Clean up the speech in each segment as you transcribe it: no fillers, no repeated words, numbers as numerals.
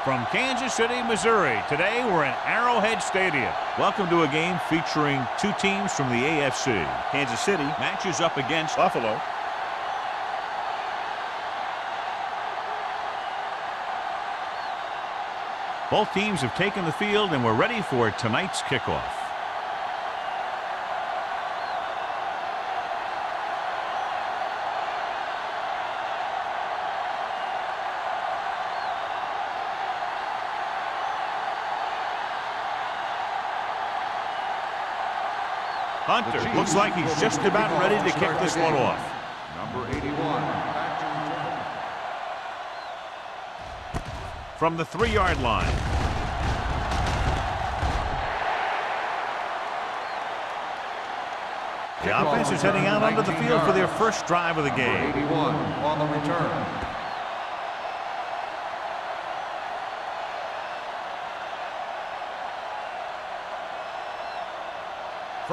From Kansas City, Missouri, today we're in Arrowhead Stadium. Welcome to a game featuring two teams from the AFC. Kansas City matches up against Buffalo. Both teams have taken the field and we're ready for tonight's kickoff. Hunter looks like he's just about ready to kick this one off. Number 81. From the 3-yard line. The offense is heading out onto the field for their first drive of the game. 81 on the return.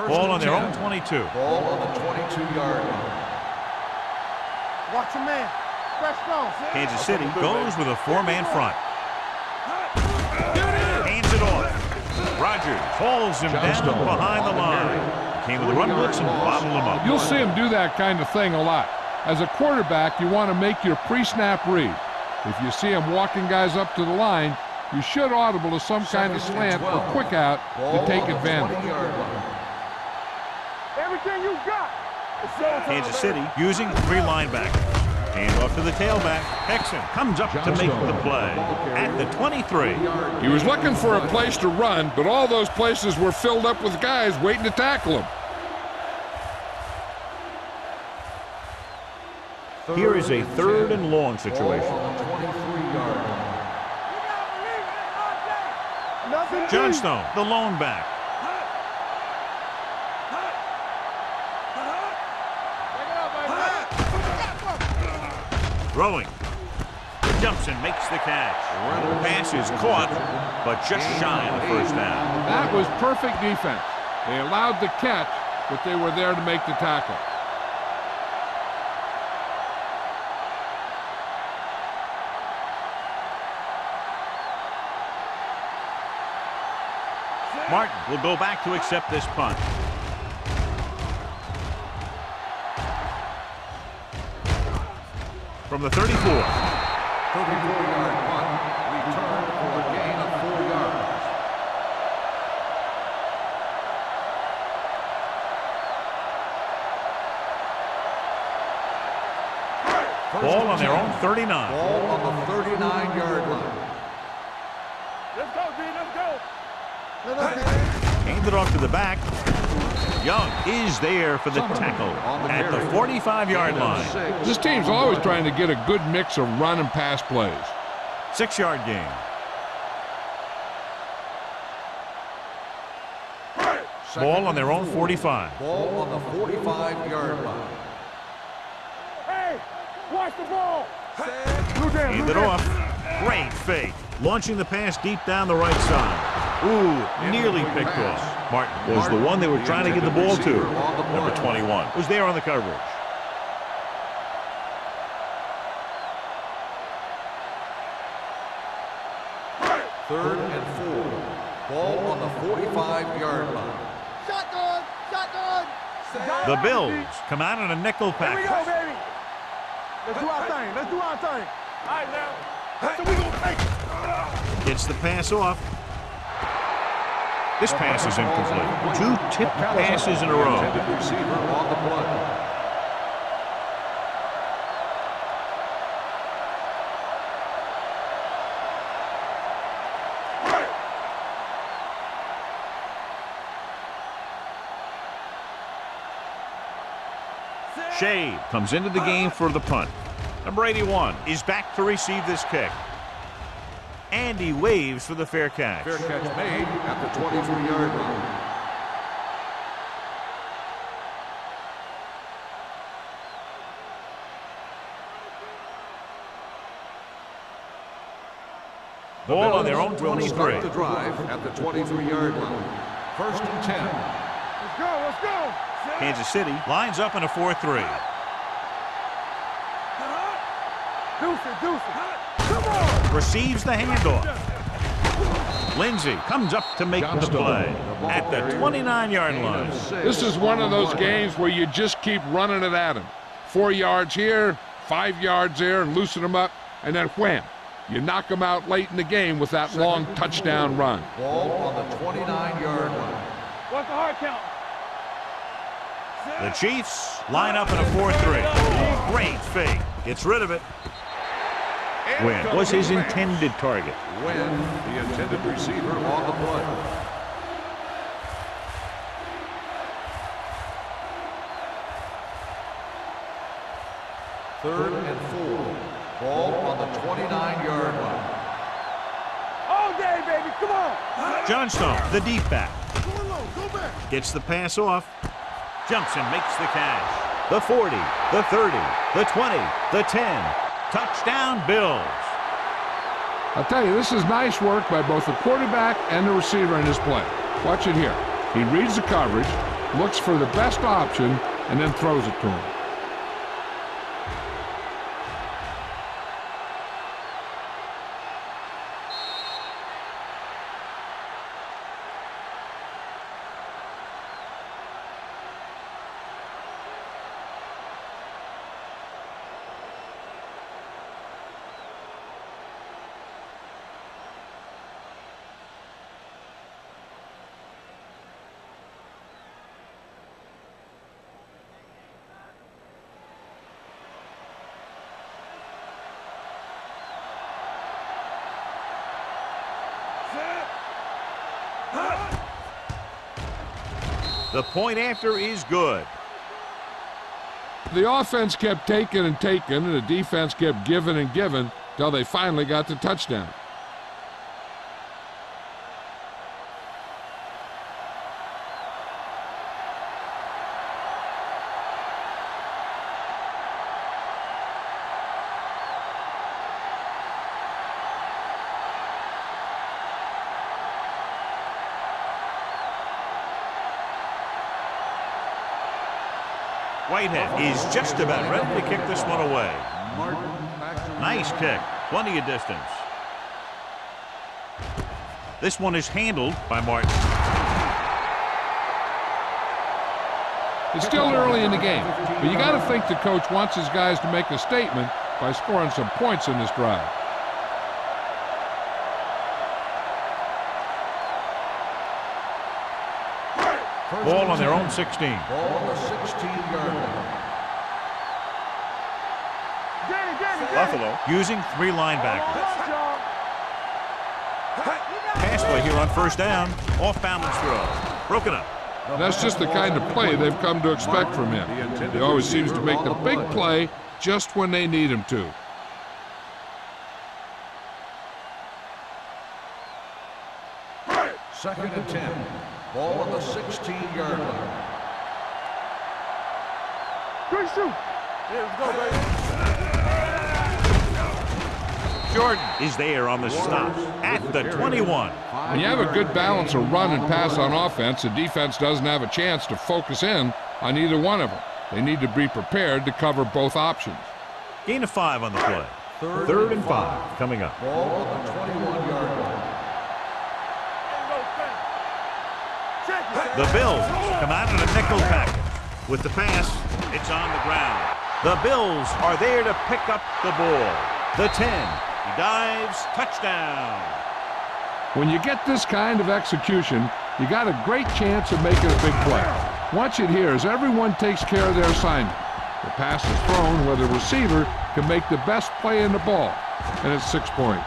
Ball on their own 22. Ball on the 22-yard line. Watch your man. Kansas City goes with a 4-man front. Hands it off. Rogers hauls him down behind the line. Came with a run blitz and bottled him up. You'll see him do that kind of thing a lot. As a quarterback, you want to make your pre-snap read. If you see him walking guys up to the line, you should audible to some kind of slant or quick out to take advantage. Everything you got. Kansas City using 3 linebackers. Hand off to the tailback. Hexon comes up to make the play at the 23. He was looking for a place to run, but all those places were filled up with guys waiting to tackle him. Here is a 3rd and long situation. Johnstone, the lone back. Throwing. Jumps and makes the catch. The pass is caught, but just shy of the first down. That was perfect defense. They allowed the catch, but they were there to make the tackle. Martin will go back to accept this punt. From the 34. 34-yard punt. Return for a gain of 4 yards. Ball on their own 39. Ball on the 39-yard line. Let's go, D. Let's go. Hand it off to the back. Young is there for the tackle at the 45-yard line. This team's always trying to get a good mix of run and pass plays. 6-yard gain. Ball on their own 45. Ball on the 45-yard line. Hey, watch the ball. Hand it off. Great fake. Launching the pass deep down the right side. Ooh, nearly picked off. Martin was the one they were trying to get the ball to. Number 21 was there on the coverage. Third and 4. Ball on the 45-yard line. Shotgun, shotgun. The Bills come out in a nickel Here we go, package. baby. Let's do our thing. Let's do our thing. All right, now. So we gonna take it. Gets the pass off. This pass is incomplete. 2 tip passes in a row. Intended receiver on the play. Shade comes into the game for the punt. Number 81 is back to receive this kick. And he waves for the fair catch. Fair catch made at the 23-yard line. Ball on their own 23. Start the drive at the 23-yard line. 1st and 10. Let's go, let's go. Kansas City lines up in a 4-3. Deuce it, deuce it. Come on. Receives the handoff. Lindsey comes up to make the play at the 29-yard line. This is one of those games where you just keep running it at him. 4 yards here, 5 yards there, and loosen them up, and then wham. You knock them out late in the game with that long touchdown run. Ball on the 29-yard line. What's the hard count? The Chiefs line up in a 4-3. Great fake. Gets rid of it. Wynn was his intended target. Wynn, the intended receiver on the play. Third and 4. Ball on the 29-yard line. All day, baby. Come on. Johnstone, the deep back. Go low. Go back. Gets the pass off. Jumps and makes the catch. The 40, the 30, the 20, the 10. Touchdown, Bills. I'll tell you, this is nice work by both the quarterback and the receiver in his play. Watch it here. He reads the coverage, looks for the best option, and then throws it to him. The point after is good. The offense kept taking and taking, and the defense kept giving and giving till they finally got the touchdown. Whitehead is just about ready to kick this one away. Nice kick. Plenty of distance. This one is handled by Martin. It's still early in the game, but you got to think the coach wants his guys to make a statement by scoring some points in this drive. Ball on their own 16. Ball on the 16-yard line. Buffalo using 3 linebackers. Pass play here on first down. Off balance throw. Broken up. That's just the kind of play they've come to expect from him. He always seems to make the big play just when they need him to. Second and 10. Ball on the 16-yard line. Good shoot. Here we go, baby. Jordan is there on the stop at the 21. When you have a good balance of run and pass on offense, the defense doesn't have a chance to focus in on either one of them. They need to be prepared to cover both options. Gain of 5 on the play. Third and 5 coming up. Ball on the 21-yard line. The Bills come out in a nickel package. With the pass, it's on the ground. The Bills are there to pick up the ball. The 10. He dives. Touchdown. When you get this kind of execution, you got a great chance of making a big play. Watch it here as everyone takes care of their assignment. The pass is thrown where the receiver can make the best play in the ball, and it's 6 points.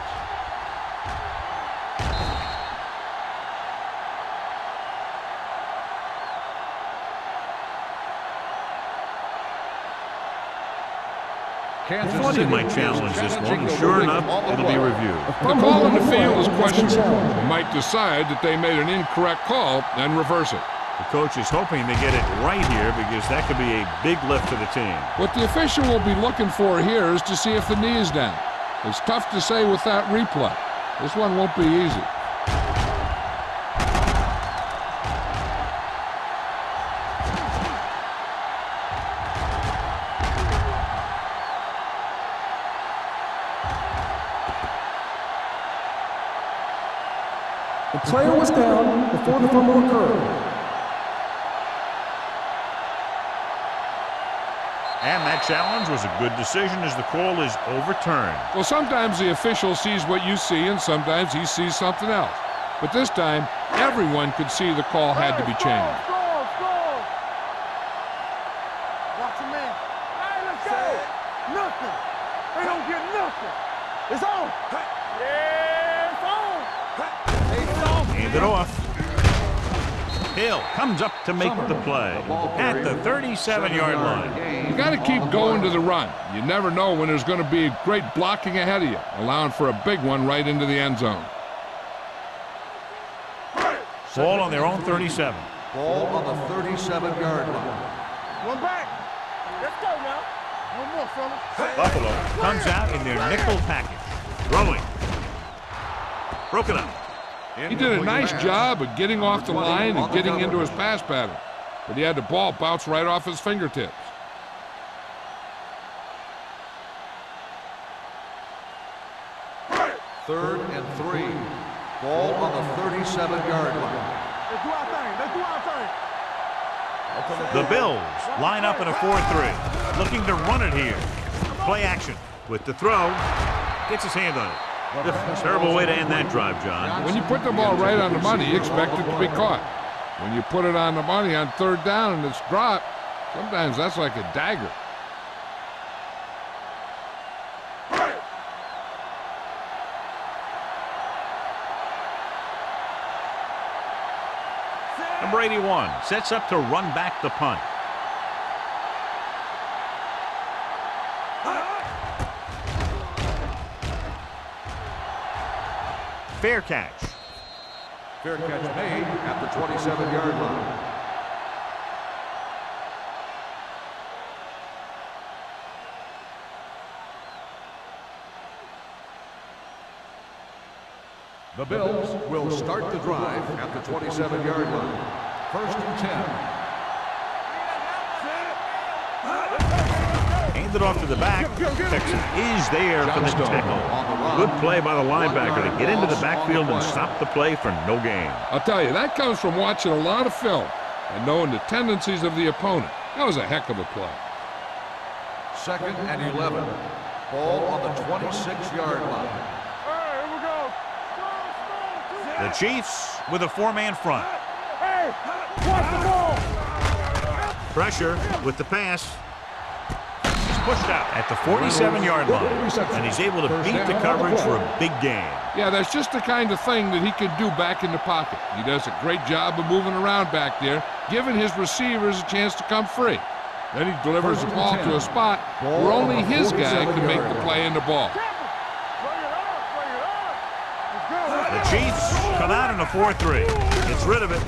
I thought he might challenge this one, and sure enough, it'll be reviewed. The call in the field is questionable. They might decide that they made an incorrect call and reverse it. The coach is hoping to get it right here because that could be a big lift for the team. What the official will be looking for here is to see if the knee is down. It's tough to say with that replay. This one won't be easy. player was down before the fumble occurred. And that challenge was a good decision as the call is overturned. Well, sometimes the official sees what you see, and sometimes he sees something else. But this time, everyone could see the call had to be changed. Score! Watch your man. Hey, let's go! Nothing. They don't get nothing. It's on. Yeah, it's on. Hand it off. Hill comes up to make the play at the 37-yard line. You got to keep going to the run. You never know when there's going to be great blocking ahead of you, allowing for a big one right into the end zone. Ball on their own 37. Ball on the 37-yard line. One back. Let's go now. One more, fellas. Buffalo comes out in their nickel package. Throwing. Broken up. He did a nice job of getting off the line and getting into his pass pattern, but he had the ball bounce right off his fingertips. Third and 3. Ball on the 37-yard line. Let's do our thing. Let's do our thing. The Bills line up in a 4-3, looking to run it here. Play action with the throw. Gets his hand on it. Terrible way to end that drive, John. When you put the ball right on the money, you expect it to be caught. When you put it on the money on third down and it's dropped, sometimes that's like a dagger. Number 81 sets up to run back the punt. Fair catch. Fair catch made at the 27-yard line. The Bills will start the drive at the 27-yard line. First and 10. Hand it off to the back. Texas is there for the tackle. Good play by the linebacker to get into the backfield and stop the play for no gain. I'll tell you, that comes from watching a lot of film and knowing the tendencies of the opponent. That was a heck of a play. Second and 11. Ball on the 26-yard line. The Chiefs with a four-man front. Hey, watch the ball. Pressure with the pass. He's pushed out at the 47-yard line, and he's able to beat the coverage for a big gain. Yeah, that's just the kind of thing that he could do back in the pocket. He does a great job of moving around back there, giving his receivers a chance to come free. Then he delivers the ball to a spot where only his guy can make the play in the ball. The Chiefs come out in a 4-3. Gets rid of it.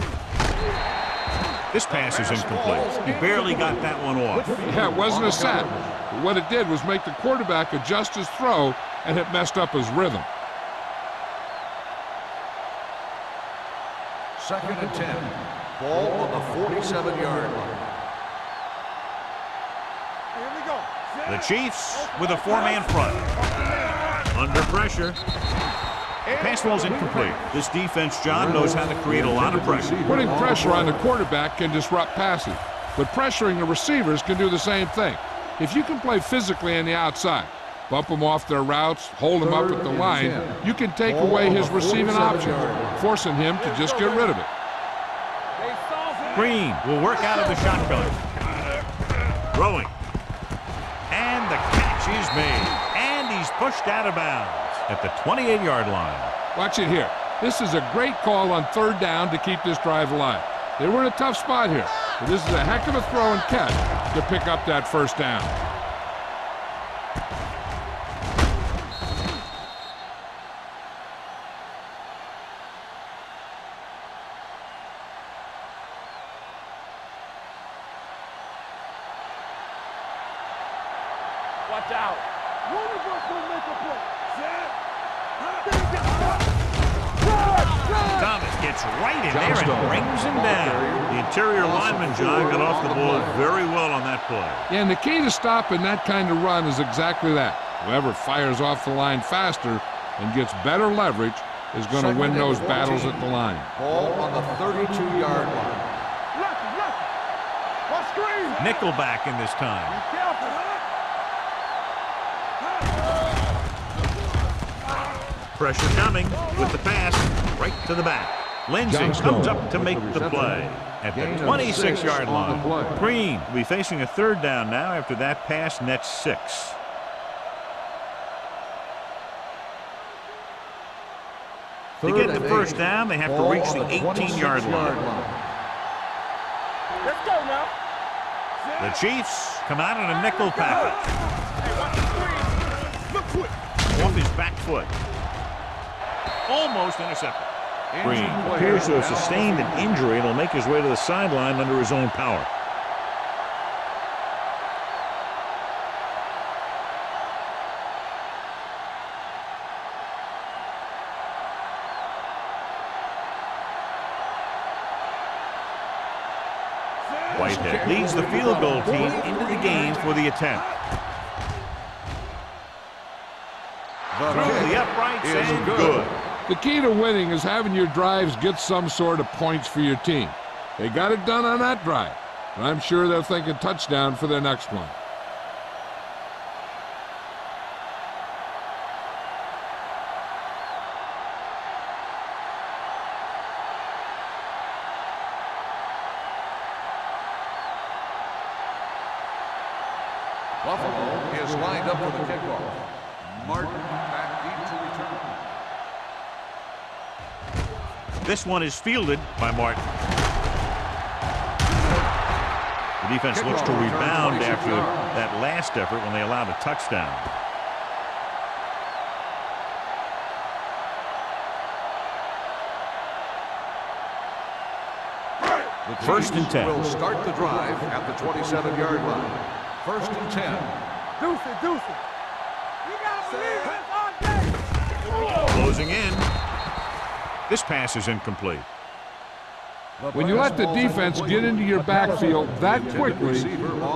This pass is incomplete. He barely got that one off. Yeah, it wasn't a sack. But what it did was make the quarterback adjust his throw, and it messed up his rhythm. Second and 10. Ball on the 47-yard line. Here we go. The Chiefs with a four-man front. Under pressure. Pass ball's incomplete. This defense, John, knows how to create a lot of pressure. Putting pressure on the quarterback can disrupt passing, but pressuring the receivers can do the same thing. If you can play physically on the outside, bump them off their routes, hold them up at the line, you can take away his receiving option, forcing him to just get rid of it. Green will work out of the shotgun. Throwing. And the catch is made. And he's pushed out of bounds at the 28-yard line. Watch it here. This is a great call on third down to keep this drive alive. They were in a tough spot here, but this is a heck of a throw and catch to pick up that first down. Watch out. One of us will make a play. Thomas gets right in there and brings him down. The interior lineman, John, got off the ball very well on that play. Yeah, and the key to stopping that kind of run is exactly that. Whoever fires off the line faster and gets better leverage is going to win those battles at the line. Ball on the 32-yard line. What screen? Nickelback in this time. Be careful. Pressure coming with the pass right to the back. Lindsey comes up to make the play at the 26-yard line. Green will be facing a third down now after that pass nets 6. To get the first down, they have to reach the 18-yard line. Let's go now. The Chiefs come out on a nickel package. Look quick. Off his back foot. Almost intercepted. Green appears to have sustained an injury and will make his way to the sideline under his own power. Whitehead leads the field goal team into the game for the attempt. Through the uprights and good. The key to winning is having your drives get some sort of points for your team. They got it done on that drive, and I'm sure they're thinking touchdown for their next one. Buffalo is lined up for the kickoff. Martin back deep to return. This one is fielded by Martin. The defense looks to rebound after that last effort when they allowed a touchdown. The First and 10. Will start the drive at the 27-yard line. First and 10. Deuce it. You gotta believe this all day. Closing in. This pass is incomplete. When you let the defense get into your backfield that quickly,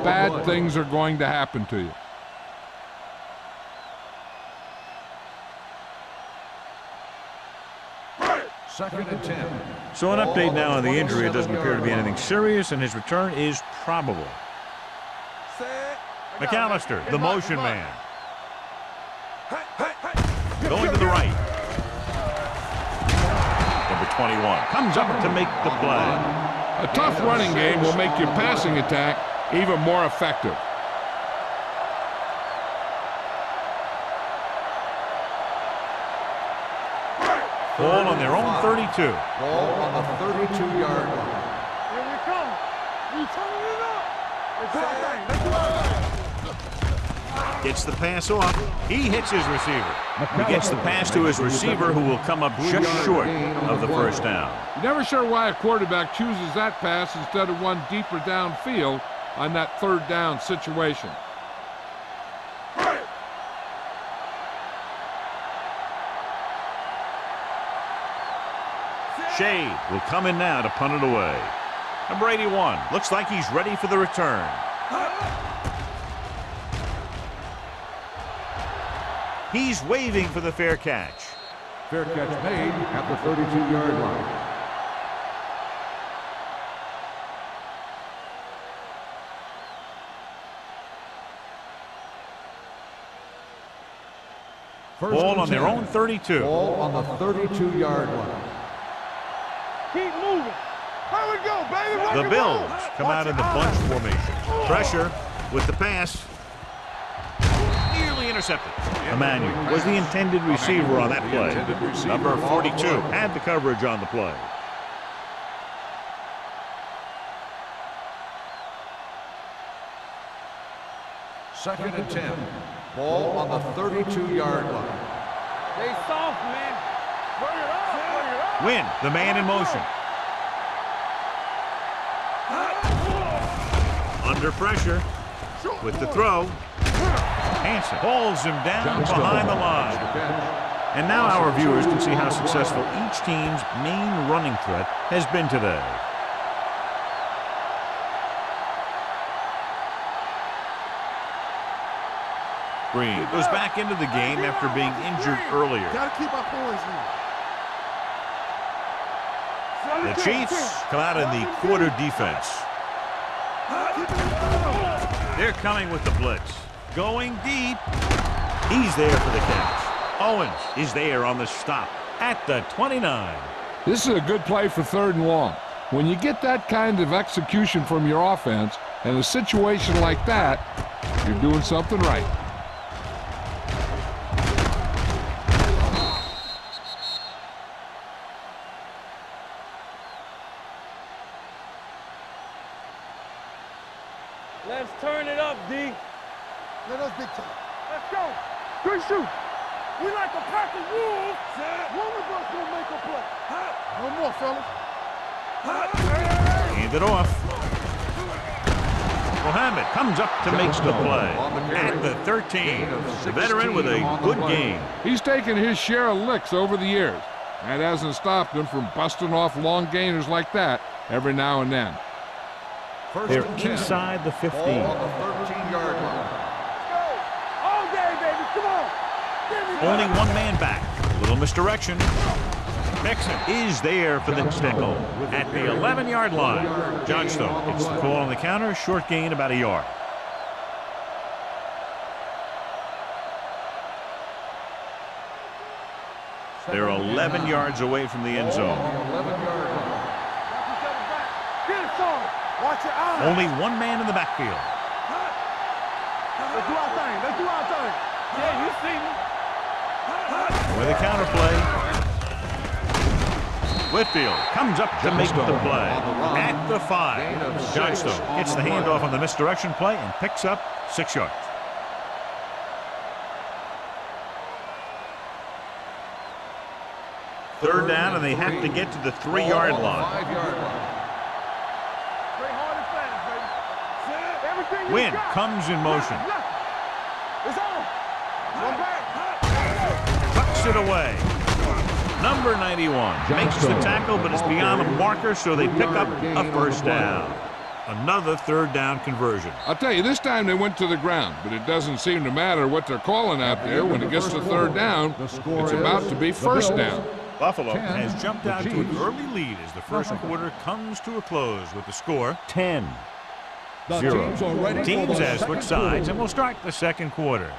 bad things are going to happen to you. Second and 10. So an update now on the injury. It doesn't appear to be anything serious, and his return is probable. McAllister, the motion man. Going to the right. Number 21 comes up to make the play. A tough running game will make your passing attack even more effective. Ball on their own 32. Ball on the 32-yard line. Here we come. We turning it up. Let's do our thing. Let's do our thing. Gets the pass off. He hits his receiver. He gets the pass to his receiver, who will come up just short of the first down. You're never sure why a quarterback chooses that pass instead of one deeper downfield on that third down situation. Shade will come in now to punt it away. Number 81 looks like he's ready for the return. He's waving for the fair catch. Fair catch made at the 32-yard line. Ball on their own 32. Ball on the 32-yard line. Keep moving. Here we go, baby. The Bills come out in the bunch formation. Pressure with the pass. Nearly intercepted. Emmanuel was the intended receiver on that play. Number 42 had the coverage on the play. Second and 10. Ball on the 32-yard line. Stay soft, man. Bring it up. Win, the man in motion. Under pressure with the throw. Hansen hauls him down behind the line. And now our viewers can see how successful each team's main running threat has been today. Green goes back into the game after being injured earlier. Gotta keep our poise in. The Chiefs come out in the quarter defense. They're coming with the blitz. Going deep. He's there for the catch. Owens is there on the stop at the 29. This is a good play for 3rd and long. When you get that kind of execution from your offense in a situation like that, you're doing something right. Let's turn it up, D. Let us big time. Let's go. Good shoot. We like a pack of wolves. One of us will make a play. No more, fellas. Hand it off. Muhammad comes up to make the play at the 13. The veteran with a good game. He's taken his share of licks over the years. That hasn't stopped him from busting off long gainers like that every now and then. They're inside the 15. Ball on the 13-yard line. All day, baby. Come on. Only one man back. A little misdirection. Mixon is there for the tackle at the 11-yard line. Johnstone gets the call on the counter. Short gain, about a yard. They're 11 yards away from the end zone. 11-yard line. Get it, son. Watch your eyes. Only one man in the backfield. Let's do our thing. Let's do our thing. Yeah, you see me. With a counter play. Whitfield comes up to make the play at the 5. Johnstone gets the handoff on the misdirection play and picks up 6 yards. Third down, and they have to get to the 3-yard line. 5-yard line. Play hard and fast, baby. Everything you Wynn got. comes in motion. It's on. One back. Tucks it away. Number 91 makes the tackle, but it's beyond the marker, so they pick up a first down. Another third down conversion. I'll tell you, this time they went to the ground, but it doesn't seem to matter what they're calling out there. When it gets to 3rd down, it's about to be first down. Buffalo has jumped out to an early lead as the first quarter comes to a close with the score 10-0. Teams have switched sides, and we'll start the second quarter.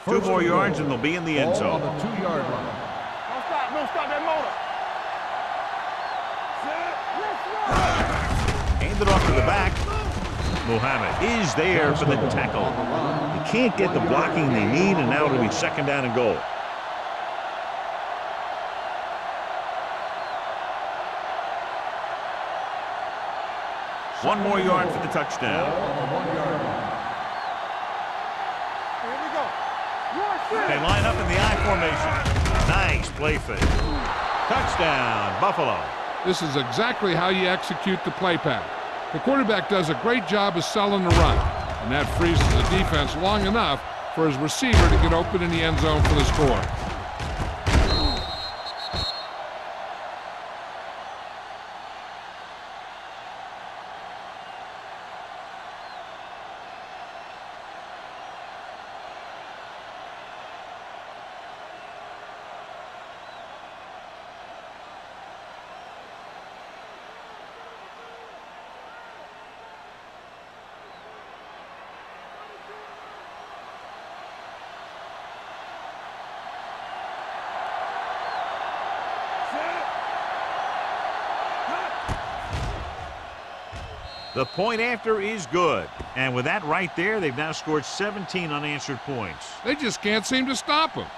2 more yards and they'll be in the end zone. On the 2-yard line. Don't stop that motor. Hand it off to the back. Muhammad is there for the tackle. They can't get the blocking they need, and now it'll be 2nd down and goal. One more yard for the touchdown. On the 1-yard line. Here we go. They line up in the I formation. Nice play fake. Touchdown, Buffalo. This is exactly how you execute the play pattern. The quarterback does a great job of selling the run, and that freezes the defense long enough for his receiver to get open in the end zone for the score. The point after is good. And with that right there, they've now scored 17 unanswered points. They just can't seem to stop him.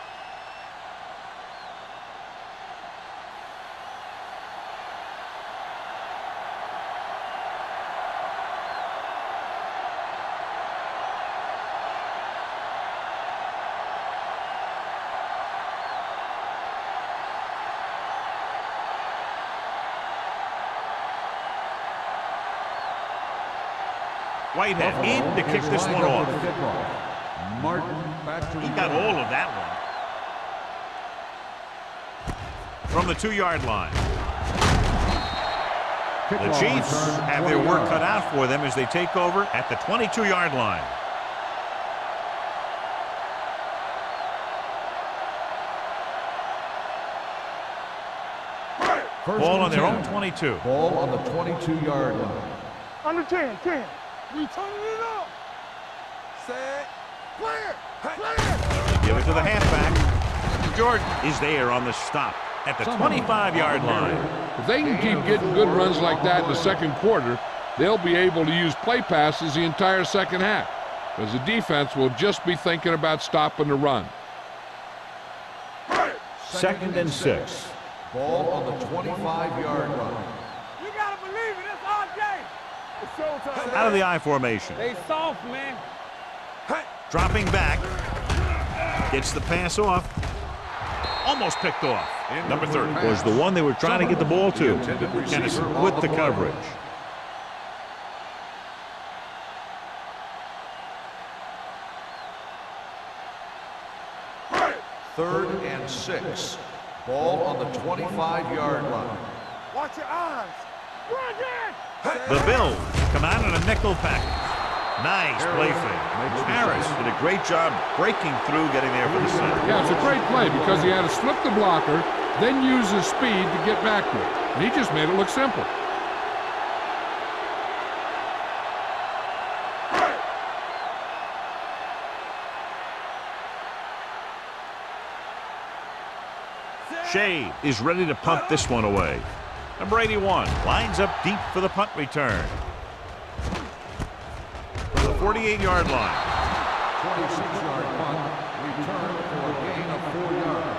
Whitehead in to kick this one off. Martin back to He got all of that one. From the 2-yard line. The Chiefs have their work cut out for them as they take over at the 22-yard line. Ball on their own 22. Ball on the 22-yard line. Under 10, 10. We turning it up. Set. Clear. Clear. Give it to the halfback. Jordan is there on the stop at the 25-yard line. If they can keep getting good runs like that in the second quarter, they'll be able to use play passes the entire second half, because the defense will just be thinking about stopping the run. 2nd and 6. Ball on the 25-yard line. You gotta believe it. It's our game. It's showtime. Out of the I formation. They soft, man. Dropping back. Gets the pass off. Almost picked off. Number 30 was the one they were trying to get the ball to. Kennison with the coverage. Third and 6. Ball on the 25-yard line. Watch your eyes. Run it. The Bills come out in a nickel package. Nice play fake. Harris did a great job breaking through, getting there for the sack. Yeah, it's a great play because he had to slip the blocker, then use his speed to get back to it. And he just made it look simple. Shea is ready to punt this one away. Number 81 lines up deep for the punt return. To the 48-yard line. 26-yard punt. Return for a gain of 4 yards.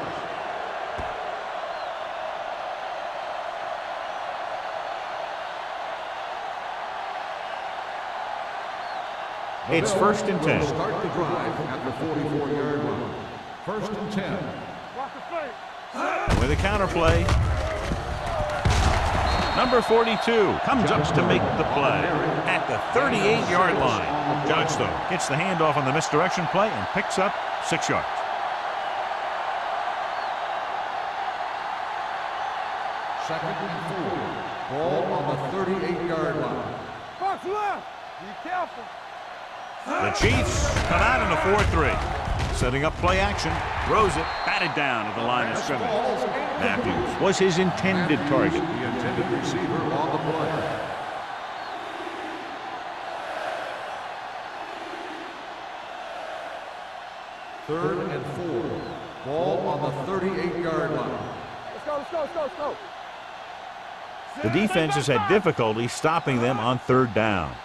It's 1st and 10. Start the drive at the 44-yard line. 1st and 10. Watch the fake. With a counterplay. Number 42 comes up to make the play at the 38-yard line. Johnstone gets the handoff on the misdirection play and picks up 6 yards. Second and 4. Ball on the 38-yard line. Box left. Be careful. The Chiefs come out in a 4-3. Setting up play action. Throws it. Batted down at the line of scrimmage. Matthews was his intended target. The intended receiver on the play. Third and 4. Ball on the 38-yard line. Let's go, let's go, let's go, let's go. The defense has had difficulty stopping them on 3rd down.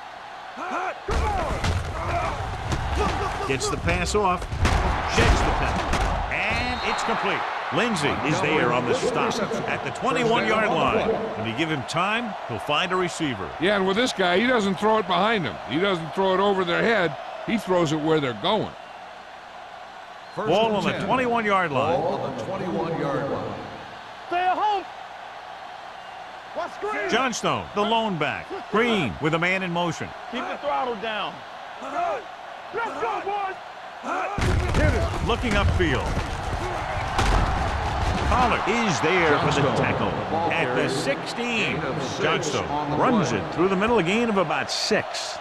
Gets the pass off. Sheds the penalty. And it's complete. Lindsey is there on the stop at the 21-yard line. When you give him time, he'll find a receiver. Yeah, and with this guy, he doesn't throw it behind him. He doesn't throw it over their head. He throws it where they're going. Ball on the 21-yard line. Ball on the 21-yard line. Stay at home. Watch screen. Johnstone, the lone back. Green with a man in motion. Keep the throttle down. Let's go, boys. Looking upfield. Pollard is there for the tackle at the 16. Johnstone runs it through the middle, a gain of about 6.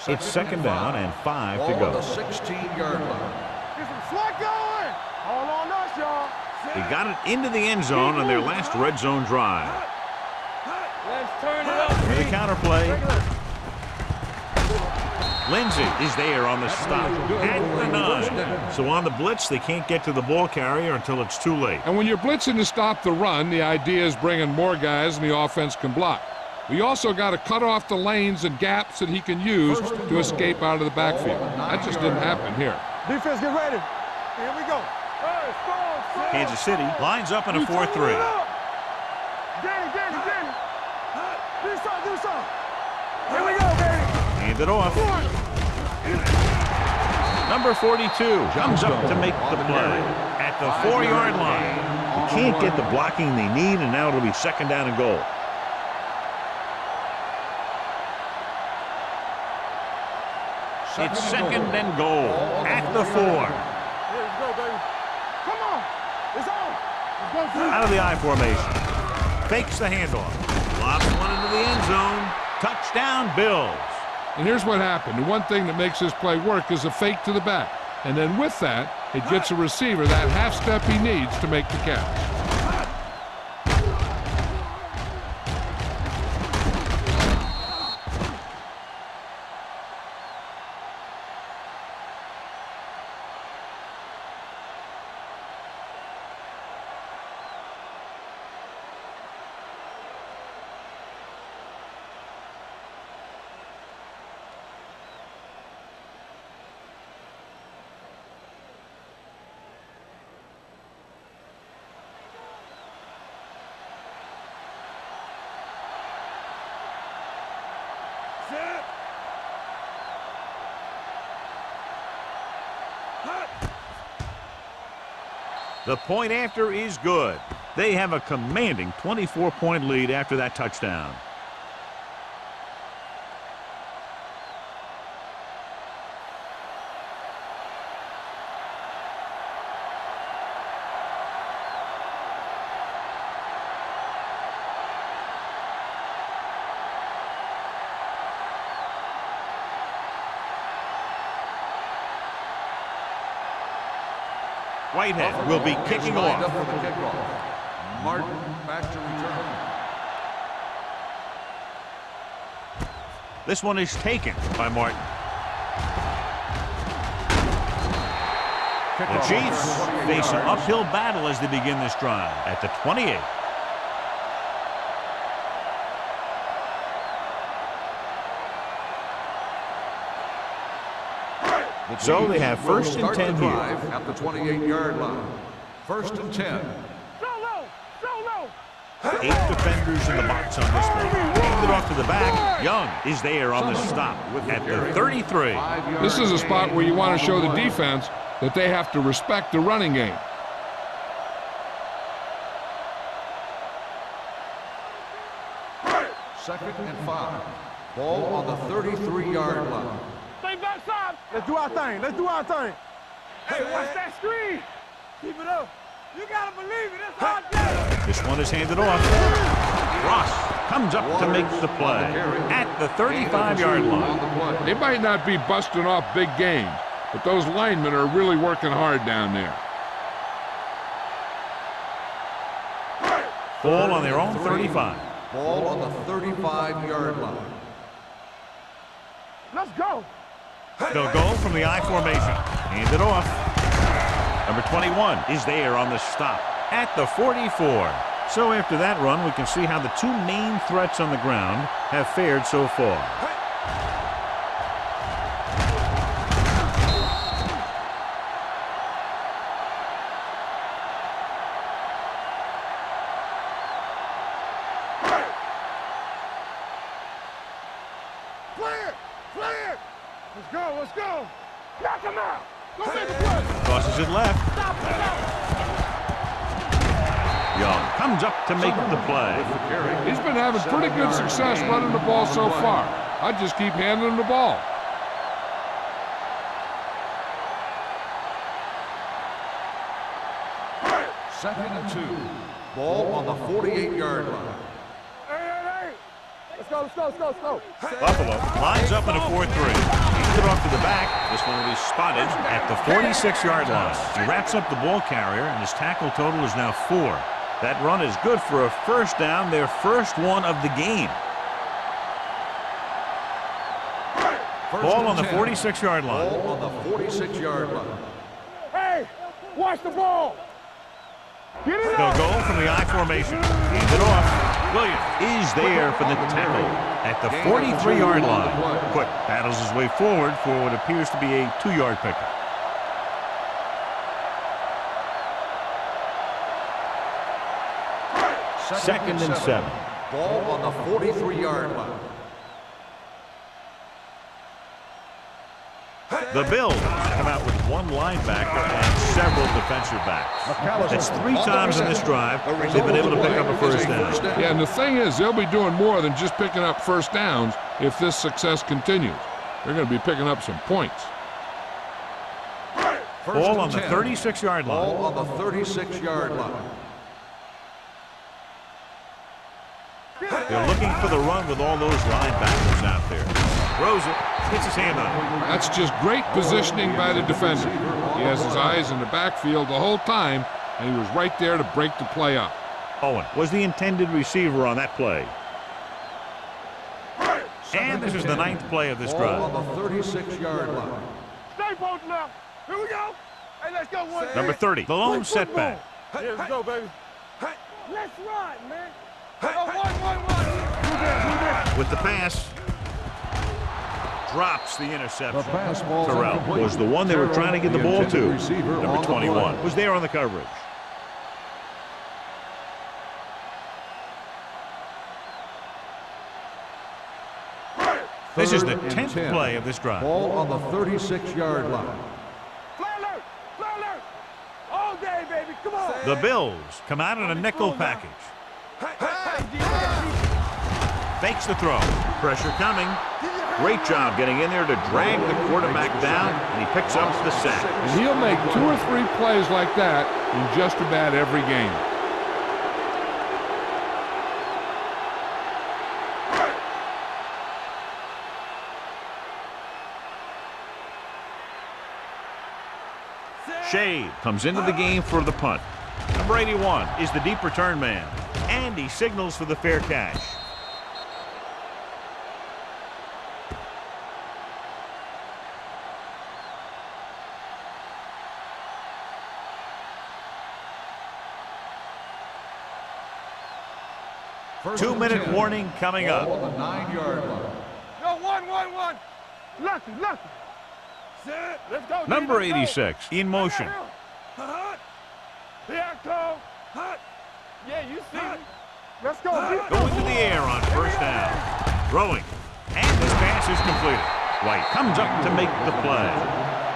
It's 2nd down and 5 to go. Ball on the 16-yard line. Get some slack going. All on us, y'all. They got it into the end zone on their last red zone drive. Let's turn it up. With a counterplay. Lindsey is there on the stop at the 9. So on the blitz, they can't get to the ball carrier until it's too late. And when you're blitzing to stop the run, the idea is bringing more guys and the offense can block. We also got to cut off the lanes and gaps that he can use to escape out of the backfield. That just didn't happen here. Defense, get ready. Here we go. Hey, score. Kansas City lines up in a 4-3. Danny. Do something. Here we go, baby. Hand it off. Number 42 comes up to make the play at the 4-yard line. They can't get the blocking they need, and now it'll be 2nd down and goal. It's 2nd and goal at the 4. Here we go, baby. Come on. It's on. Out of the I formation. Fakes the handoff. Lobs one into the end zone. Touchdown, Bills. And here's what happened. The one thing that makes this play work is a fake to the back. And then with that, It gets a receiver that half step he needs to make the catch. The point after is good. They have a commanding 24-point lead after that touchdown. Whitehead will be kicking off. For the kickoff. Martin back to return. This one is taken by Martin. The Chiefs face an uphill battle as they begin this drive at the 28. So they have first and 10 here. At the 28-yard line. First and 10. Solo! Solo! 8 defenders in the box on this one. Hand it off to the back. Young is there on the stop at the 33. This is a spot where you want to show the defense that they have to respect the running game. Second and 5. Ball on the 33-yard line. Stay backside! Let's do our thing. Let's do our thing. Hey, watch that screen. Keep it up. You gotta believe it. It's hard day. This one is handed off. Ross comes up to make the play at the 35-yard line. They might not be busting off big games, but those linemen are really working hard down there. Ball on their own 35. Ball on the 35-yard line. Let's go. They'll go from the I formation. Hand it off. Number 21 is there on the stop at the 44. So after that run, we can see how the two main threats on the ground have fared so far. Play it. Let's go. Let's go. Knock him out. Go make the play. Tosses it left. Young comes up to make the play. He's been having pretty good success running the ball so far. I just keep handing him the ball. Second and 2. Ball on the 48-yard line. Hey. Let's go. Buffalo lines up in a 4-3. Hands it off to the back. This one will be spotted at the 46-yard line. He wraps up the ball carrier, and his tackle total is now 4. That run is good for a first down, their first one of the game. Ball on the 46-yard line. Ball on the 46-yard line. Hey, watch the ball. Get it They'll up. go from the I formation. Hand it off. Williams is there for the tackle at the 43-yard line. Quick battles his way forward for what appears to be a 2-yard pickup. Second and 7. Ball on the 43-yard line. The Bills come out with one linebacker and several defensive backs. That's 3 times in this drive they've been able to pick up a first down. Yeah, and the thing is, they'll be doing more than just picking up first downs if this success continues. They're going to be picking up some points. Ball on the 36-yard line. Ball on the 36-yard line. They're looking for the run with all those linebackers out there. Throws it. Gets his hand on it. That's just great positioning by the defender. He has his eyes in the backfield the whole time, and he was right there to break the play up. Owen was the intended receiver on that play. And this is the 9th play of this drive. On the 36-yard line. Stay both left. Here we go. Hey, let's go. One. Number 30, the lone setback. Yeah, let's go, baby. Let's ride, man. One. With the pass. Drops the interception. The pass ball Terrell was the one they were trying to get the ball to. Number 21 was there on the coverage. This is the 10th play of this drive. Ball on the 36-yard line. Fly alert. All day, baby. Come on. The Bills come out in a nickel package. Fakes the throw. Pressure coming. Great job getting in there to drag the quarterback down, and he picks up the sack. And he'll make 2 or 3 plays like that in just about every game. Shade comes into the game for the punt. Number 81 is the deep return man, and he signals for the fair catch. Two-minute warning coming up. On the 9-yard line. No, one. Lucky. Let's go. Number 86 in motion. Here I come. Yeah, you see me. Let's go. Going to the air on first down. Throwing. And this pass is completed. White comes up to make the play.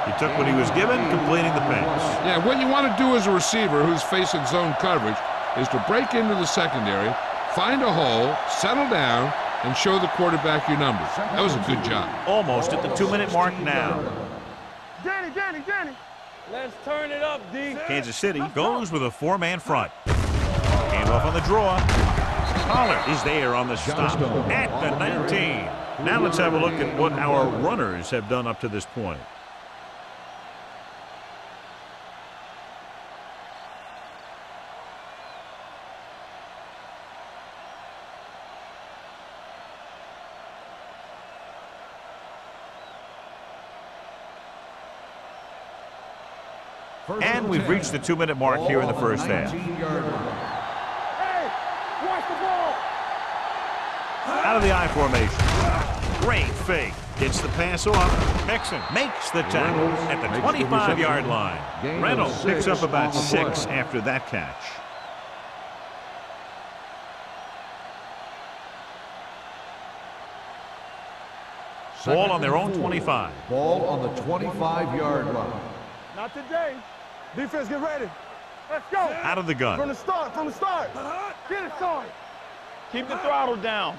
He took what he was given, completing the pass. Yeah, what you want to do as a receiver who's facing zone coverage is to break into the secondary, find a hole, settle down, and show the quarterback your numbers. That was a good job. Almost at the 2-minute mark now. Danny. Let's turn it up, D. Kansas City goes with a 4-man front. Hand off on the draw. Pollard is there on the stop at the 19. Now let's have a look at what our runners have done up to this point. And we've reached the 2-minute mark here in the first half. Hey, watch the ball. Out of the I formation. Great fake. Gets the pass off. Mixon makes the tackle at the 25-yard line. Reynolds picks up about 6 after that catch. Ball on their own 25. Ball on the 25-yard line. Not today. Defense, get ready. Let's go. Out of the gun. From the start. Get it started. Keep the throttle down.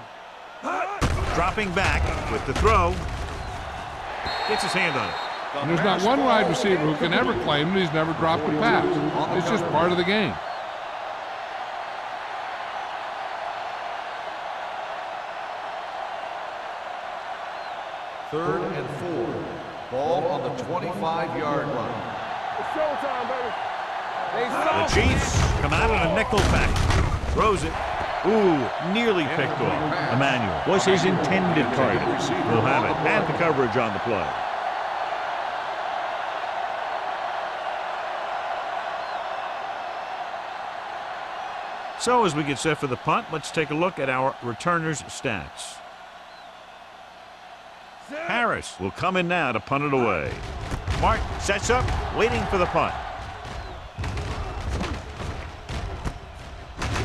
Dropping back with the throw. Gets his hand on it. And there's not one wide receiver who can ever claim that he's never dropped a pass. It's just part of the game. Third and 4. Ball on the 25-yard line. It's showtime, baby. The Chiefs come out in a nickel pack. Throws it. Ooh, nearly picked off. Emmanuel was his intended target. We'll have it. And the coverage on the play. So as we get set for the punt, let's take a look at our returners' stats. Harris will come in now to punt it away. Martin sets up, waiting for the punt.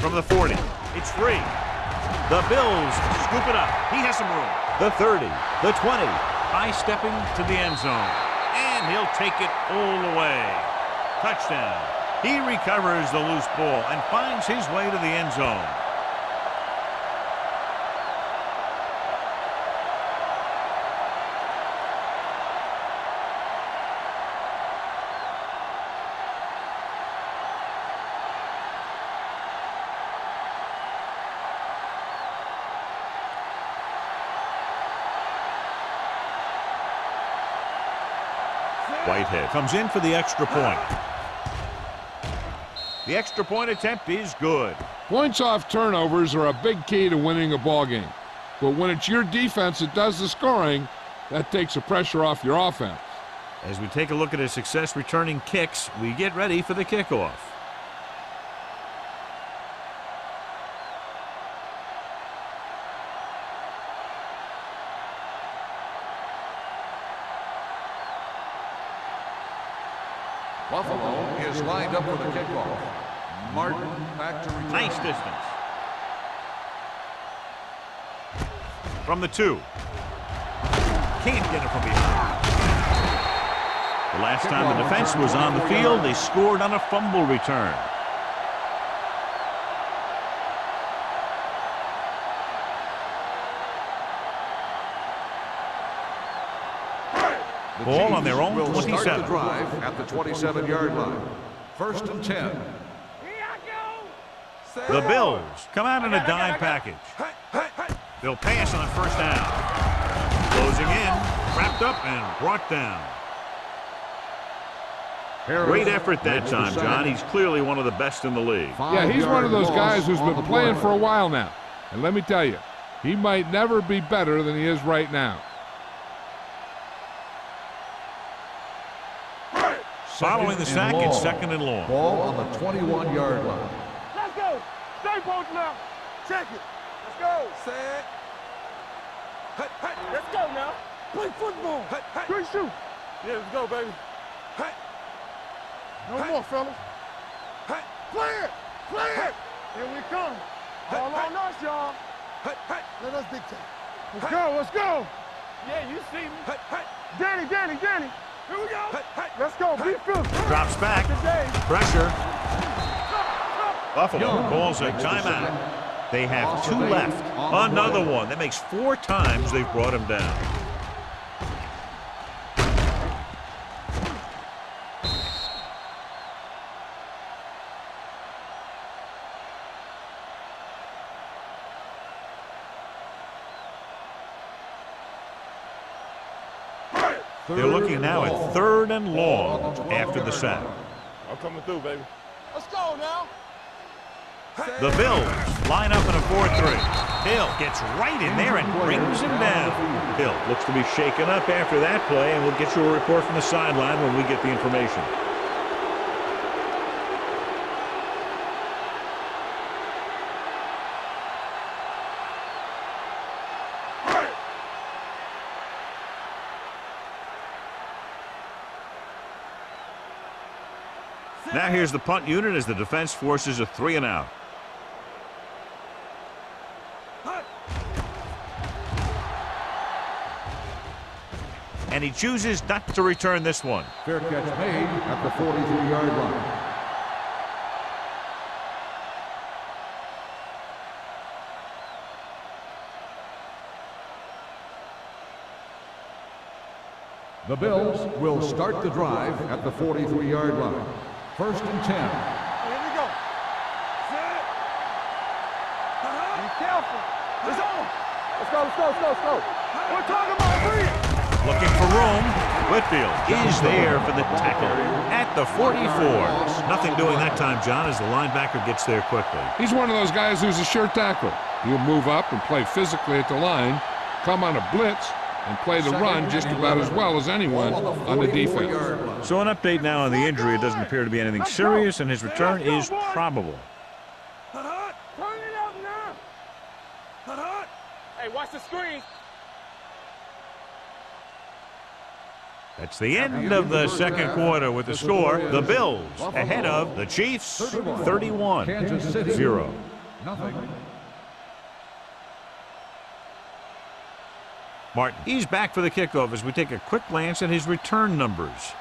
From the 40, it's free. The Bills scoop it up. He has some room. The 30, the 20, high-stepping to the end zone. And he'll take it all the way. Touchdown. He recovers the loose ball and finds his way to the end zone. Whitehead comes in for the extra point. The extra point attempt is good. Points off turnovers are a big key to winning a ball game. But when it's your defense that does the scoring, that takes the pressure off your offense. As we take a look at his success returning kicks, we get ready for the kickoff. Buffalo is lined up for the kickoff. Martin back to return. Nice distance. From the 2. Can't get it from behind. The last time the defense was on the field, they scored on a fumble return. Ball on their own 27. Will start the drive at the 27-yard line. First and 10. The Bills come out in a dime package. They'll pass on first down. Closing in, wrapped up and brought down. Great effort that time, John. He's clearly one of the best in the league. Yeah, he's one of those guys who's been playing for a while now. And let me tell you, he might never be better than he is right now. Following the sack, it's second and long. Ball on the 21-yard line. Let's go. Stay both now. Check it. Let's go. Set. Let's go now. Play football. Great shoot. Yeah, let's go, baby. No more, fellas. Play it. Play it. Here we come. All on us, y'all. Let us dictate. Let's go. Let's go. Yeah, you see me. Danny. Here we go. Let's go. Be filthy. Drops back. Pressure. Buffalo calls a timeout. They have 2 left. Another one. That makes 4 times they've brought him down. They're looking now at 3rd and long after the sack. I'm coming through, baby. Let's go now. The Bills line up in a 4-3. Hill gets right in there and brings him down. Hill looks to be shaken up after that play, and we'll get you a report from the sideline when we get the information. Now here's the punt unit as the defense forces a 3 and out. And he chooses not to return this one. Fair catch made at the 43-yard line. The Bills will start the drive at the 43-yard line. First and 10. Here we go. Set. Be careful. Let's go. Let's go. We're talking about free. Looking for room. Whitfield is there for the tackle at the 44. Nothing doing that time, John, as the linebacker gets there quickly. He's one of those guys who's a sure tackle. He'll move up and play physically at the line, come on a blitz, and play the run just about as well as anyone on the defense. So an update now on the injury. It doesn't appear to be anything serious, and his return is probable. Turn it up now. Hey, watch the screen. That's the end of the second quarter with the score. The Bills ahead of the Chiefs, 31-0. Martin, he's back for the kickoff as we take a quick glance at his return numbers.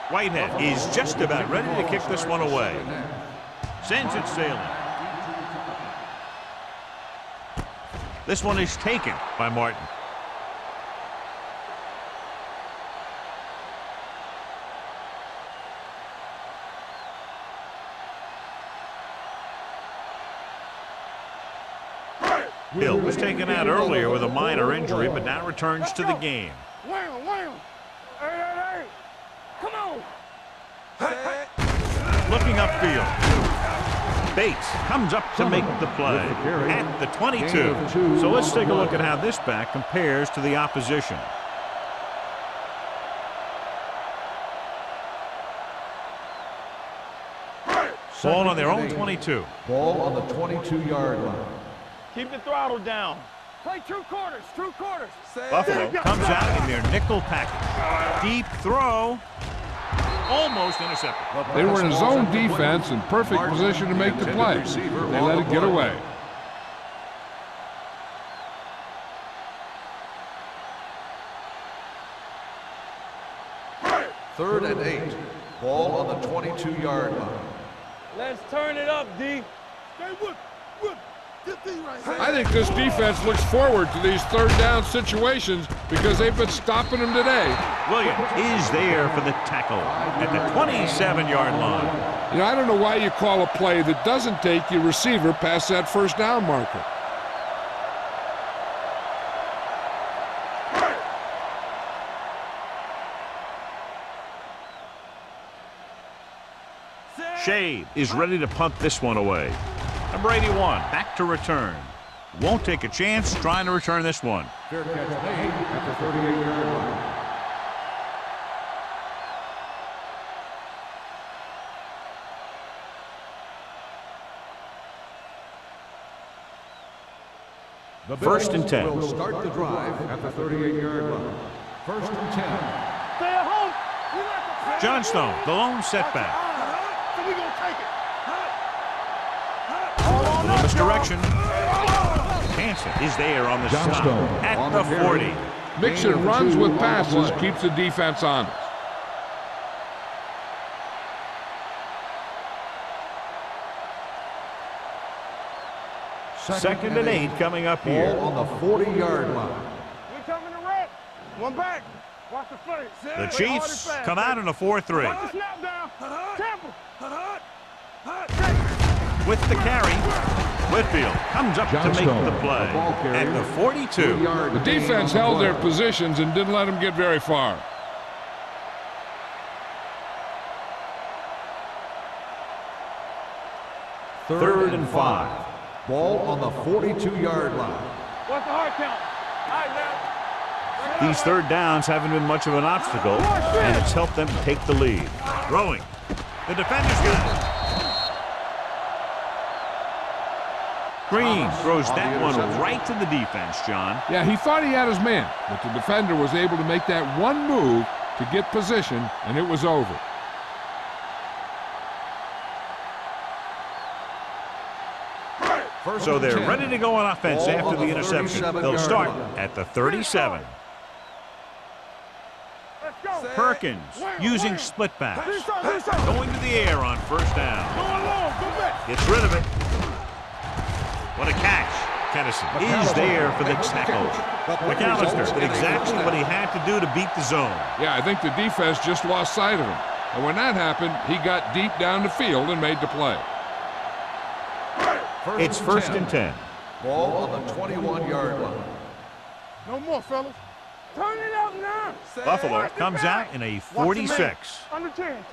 Whitehead is just about ready to kick this one away. Sends it sailing. This one is taken by Martin. Hill was taken out earlier with a minor injury, but now returns to the game. Wham, wham. Hey. Come on. Looking upfield. Bates comes up to make the play at the 22. So let's take a look at how this back compares to the opposition. Ball on their own 22. Ball on the 22-yard line. Keep the throttle down. Play true quarters. Buffalo comes out in their nickel package. Deep throw. Almost intercepted. They were in zone defense in perfect position to make the play. They let it get away. Third and 8. Ball on the 22-yard line. Let's turn it up, D. I think this defense looks forward to these third down situations because they've been stopping them today. Williams is there for the tackle at the 27-yard line. You know, I don't know why you call a play that doesn't take your receiver past that first down marker. Shade is ready to punt this one away. Number 81 back to return. Won't take a chance trying to return this one. Fair catch made at the 38-yard line. The First and 10. will start the drive at the 38-yard line. First and 10. Stay at home. Johnstone, the lone setback. So we gonna take it. A little misdirection. Hansen is there on the stop at the 40. Mixon runs with passes, keeps the defense honest. Second and 8 coming up here. Ball on the 40-yard line. We coming to wreck. One back. Watch the face. The Chiefs come out in a 4-3. Watch the snap down. Temple. With the carry, Whitfield comes up to make the play at the 42. The defense held their positions and didn't let them get very far. Third and 5. Ball on the 42-yard line. What's the hard count? All right, now. These third downs haven't been much of an obstacle, and it's helped them take the lead. Throwing. The defender's got it. Green throws that one right to the defense, John. Yeah, he thought he had his man, but the defender was able to make that one move to get position, and it was over. So they're ready to go on offense after the interception. They'll start at the 37. Perkins using split pass. Going to the air on first down. Gets rid of it. What a catch. Kennison is there for the tackle. McAllister did exactly what he had to do to beat the zone. Yeah, I think the defense just lost sight of him. And when that happened, he got deep down the field and made the play. It's first and 10. Ball on the 21-yard line. No more, fellas. Turn it up now. Buffalo comes out in a 46. Under 10.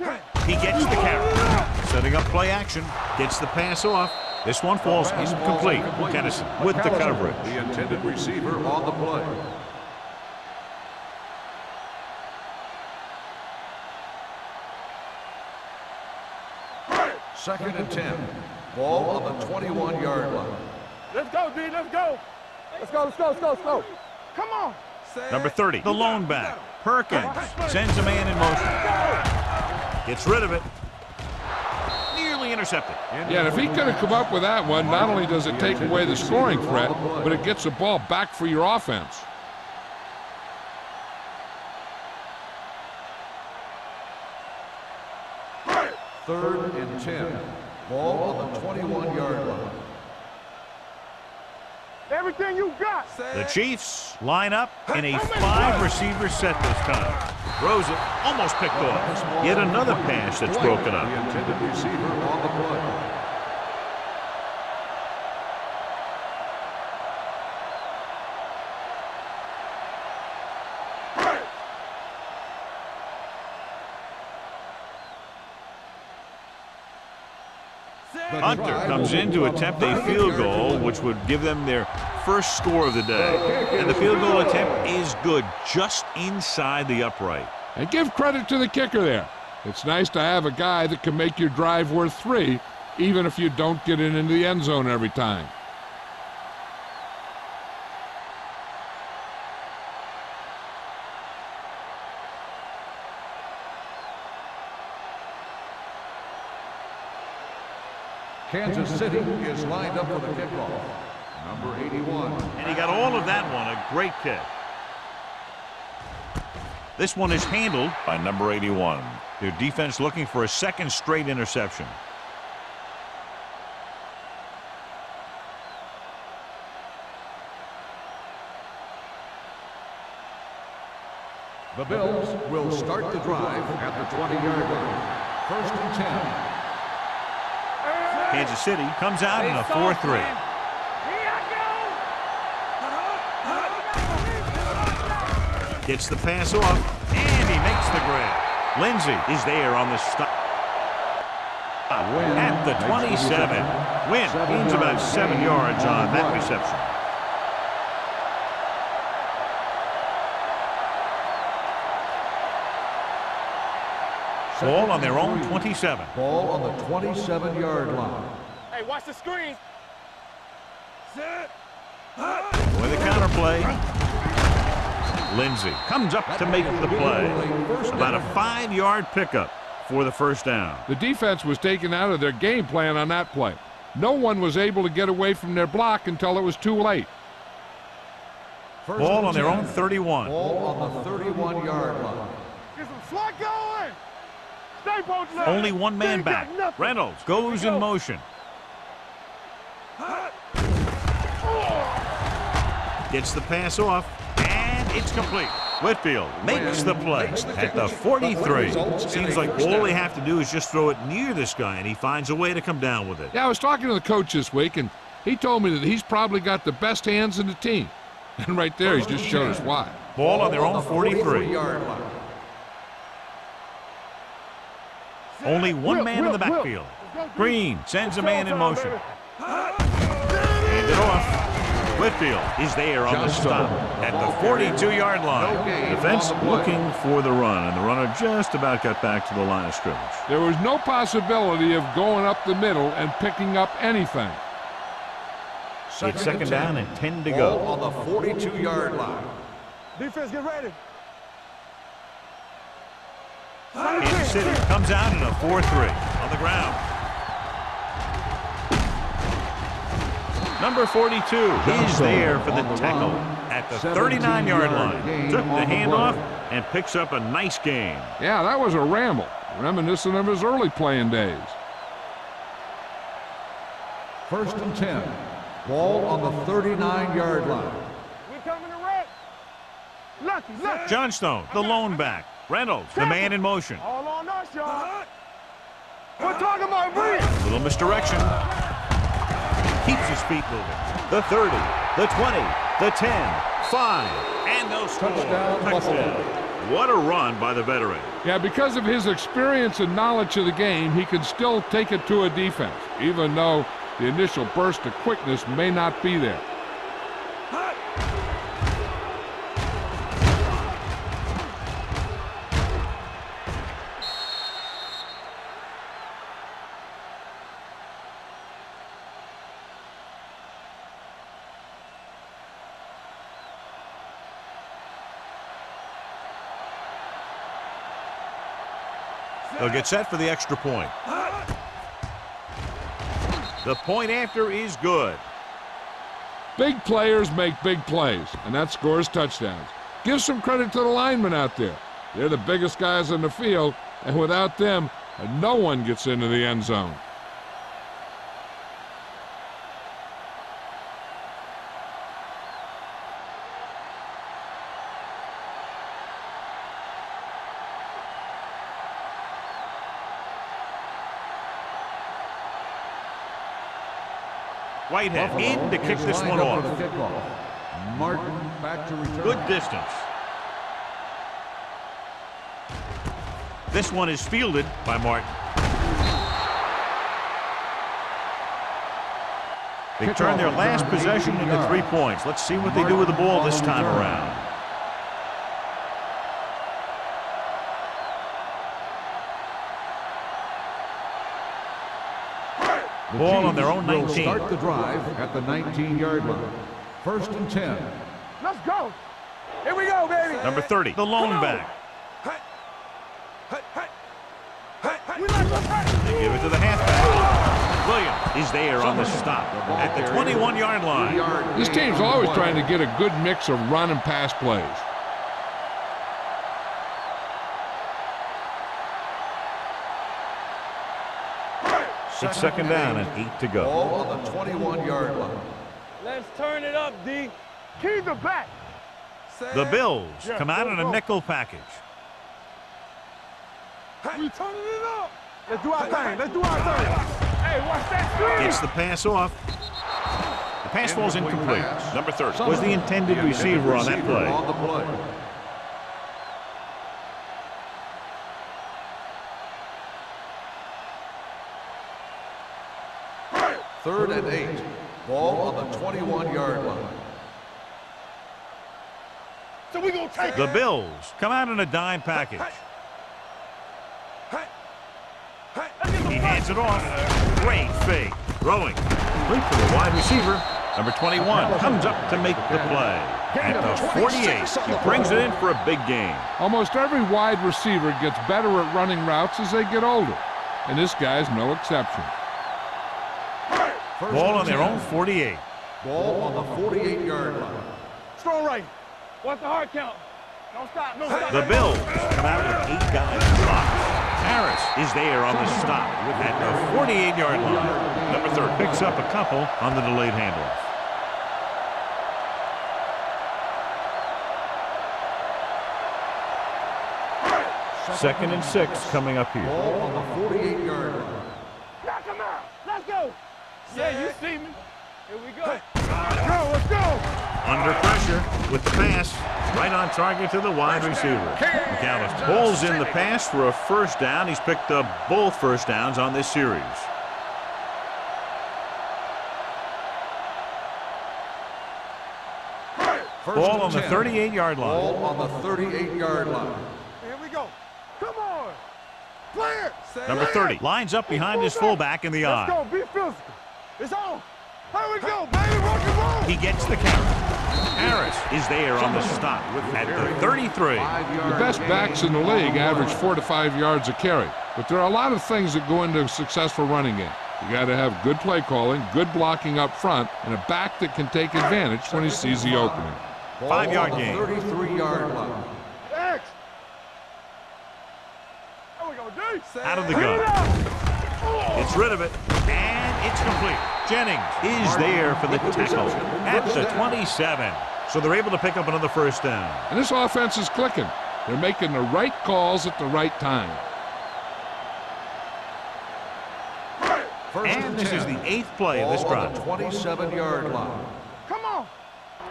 He gets the carry. Setting up play action. Gets the pass off. This one falls incomplete. Kennison with the coverage. The intended receiver on the play. Second and 10. Ball on the 21-yard line. Let's go, D. Let's go. Let's go. Come on. Number 30, the lone back. Perkins sends a man in motion. Gets rid of it. Nearly intercepted. Yeah, and if he could have come up with that one, not only does it take away the scoring threat, but it gets the ball back for your offense. Third and 10. Ball on the 21-yard line. Everything you got. The Chiefs line up in a 5-receiver set this time. Throws it, almost picked off. Yet another pass that's broken up. The intended receiver on the play. Hunter comes in to attempt a field goal, which would give them their first score of the day. And the field goal attempt is good, just inside the upright. And give credit to the kicker there. It's nice to have a guy that can make your drive worth 3, even if you don't get it into the end zone every time. Kansas City is lined up for the kickoff. Number 81. And he got all of that one, a great kick. This one is handled by number 81. Their defense looking for a second straight interception. The Bills will start the drive at the 20-yard line. First and 10. Kansas City comes out in a 4-3. Gets the pass off, and he makes the grab. Lindsey is there on the stop. At the 27. Wynn gains about 7 yards on that reception. Ball on their own 27. Ball on the 27-yard line. Hey, watch the screen. With a counter play. Lindsey comes up to make the play. About a 5-yard pickup for the first down. The defense was taken out of their game plan on that play. No one was able to get away from their block until it was too late. Ball on their own 31. Ball on the 31-yard line. Get some slot going. Stay posted up. Only one man back. Reynolds goes in motion. Gets the pass off, and it's complete. Whitfield makes the play at the 43. Seems like all they have to do is just throw it near this guy, and he finds a way to come down with it. Yeah, I was talking to the coach this week, and he told me that he's probably got the best hands in the team. And right there, he's just showed us why. Ball on their own 43. Only one man in the backfield. Green sends a man in motion. Hand it off. Whitfield is there on the stop at the 42-yard line. Defense looking for the run, and the runner just about got back to the line of scrimmage. There was no possibility of going up the middle and picking up anything. It's second down and 10 to go. On the 42-yard line. Defense, get ready. Kansas City comes out in a 4-3 on the ground. Number 42 is there for the tackle at the 39-yard line. Took the handoff and picks up a nice gain. Yeah, that was a ramble, reminiscent of his early playing days. First and 10. Ball on the 39-yard line. We coming to wreck. Lucky. Johnstone, the lone back. Reynolds, the man in motion. All on us, y'all. We're talking about breathe. Little misdirection. Keeps his feet moving. The 30, the 20, the 10, 5, and they'll score. Touchdown. What a run by the veteran. Yeah, because of his experience and knowledge of the game, he can still take it to a defense, even though the initial burst of quickness may not be there. They'll get set for the extra point. The point after is good. Big players make big plays, and that scores touchdowns. Give some credit to the linemen out there. They're the biggest guys in the field, and without them, no one gets into the end zone. Whitehead in to kick this one off. Martin back to return. Good distance. This one is fielded by Martin. They turned their last possession into 3 points. Let's see what they do with the ball this time around. Ball on their own 19. Will start the drive at the 19-yard line. 1st and 10. Let's go. Here we go, baby. Number 30, the lone back. They give it to the halfback. Williams is there on the stop at the 21-yard line. This team's always trying to get a good mix of run and pass plays. It's 2nd down and 8 to go. Ball on the 21-yard line. Let's turn it up, D. Keep the back. The Bills come out in a nickel package. We turning it up. Let's do our thing. Let's do our thing. Hey, watch that screen. Gets the pass off. The pass falls incomplete. Number 30 was the intended receiver on that play. On the play. Third and 8. Ball on the 21-yard line. So we gonna take The Bills come out in a dime package. He hands it off. Great fake. Throwing. Complete for the wide receiver. Number 21 comes up to make the play. At the 48, he brings it in for a big gain. Almost every wide receiver gets better at running routes as they get older, and this guy's no exception. Ball on their own 48. Ball on the 48-yard line. strong right. What's the hard count? Don't stop. No stop. The Bills come out with 8 guys blocked. Harris is there on the stop at the 48-yard line. Number 30 picks up a couple on the delayed handoff. Second and 6 coming up here. Ball on the 48-yard line. Knock him out. Let's go. Yeah, you see me. Here we go. Let's go. Under pressure with the pass. Right on target to the wide receiver. McAllister pulls in the pass for a first down. He's picked up both first downs on this series. Ball on the 38-yard line. Ball on the 38-yard line. Here we go. Come on. Play it. Number 30 lines up behind his fullback in the Let's eye. go. Be physical. It's on. Here we go, baby. Rock and roll. He gets the carry. Harris is there on the stop at the 33. The best backs in the league average 4 to 5 yards a carry, but there are a lot of things that go into a successful running game. You got to have good play calling, good blocking up front, and a back that can take advantage when he sees the opening. 5-yard gain. 33-yard line. X. There we go, D. Out of the gun. Gets rid of it, and it's complete. Jennings is there for the tackle at the 27. So they're able to pick up another first down. And this offense is clicking. They're making the right calls at the right time. And this is the 8th play of this drive. 27-yard line. Come on.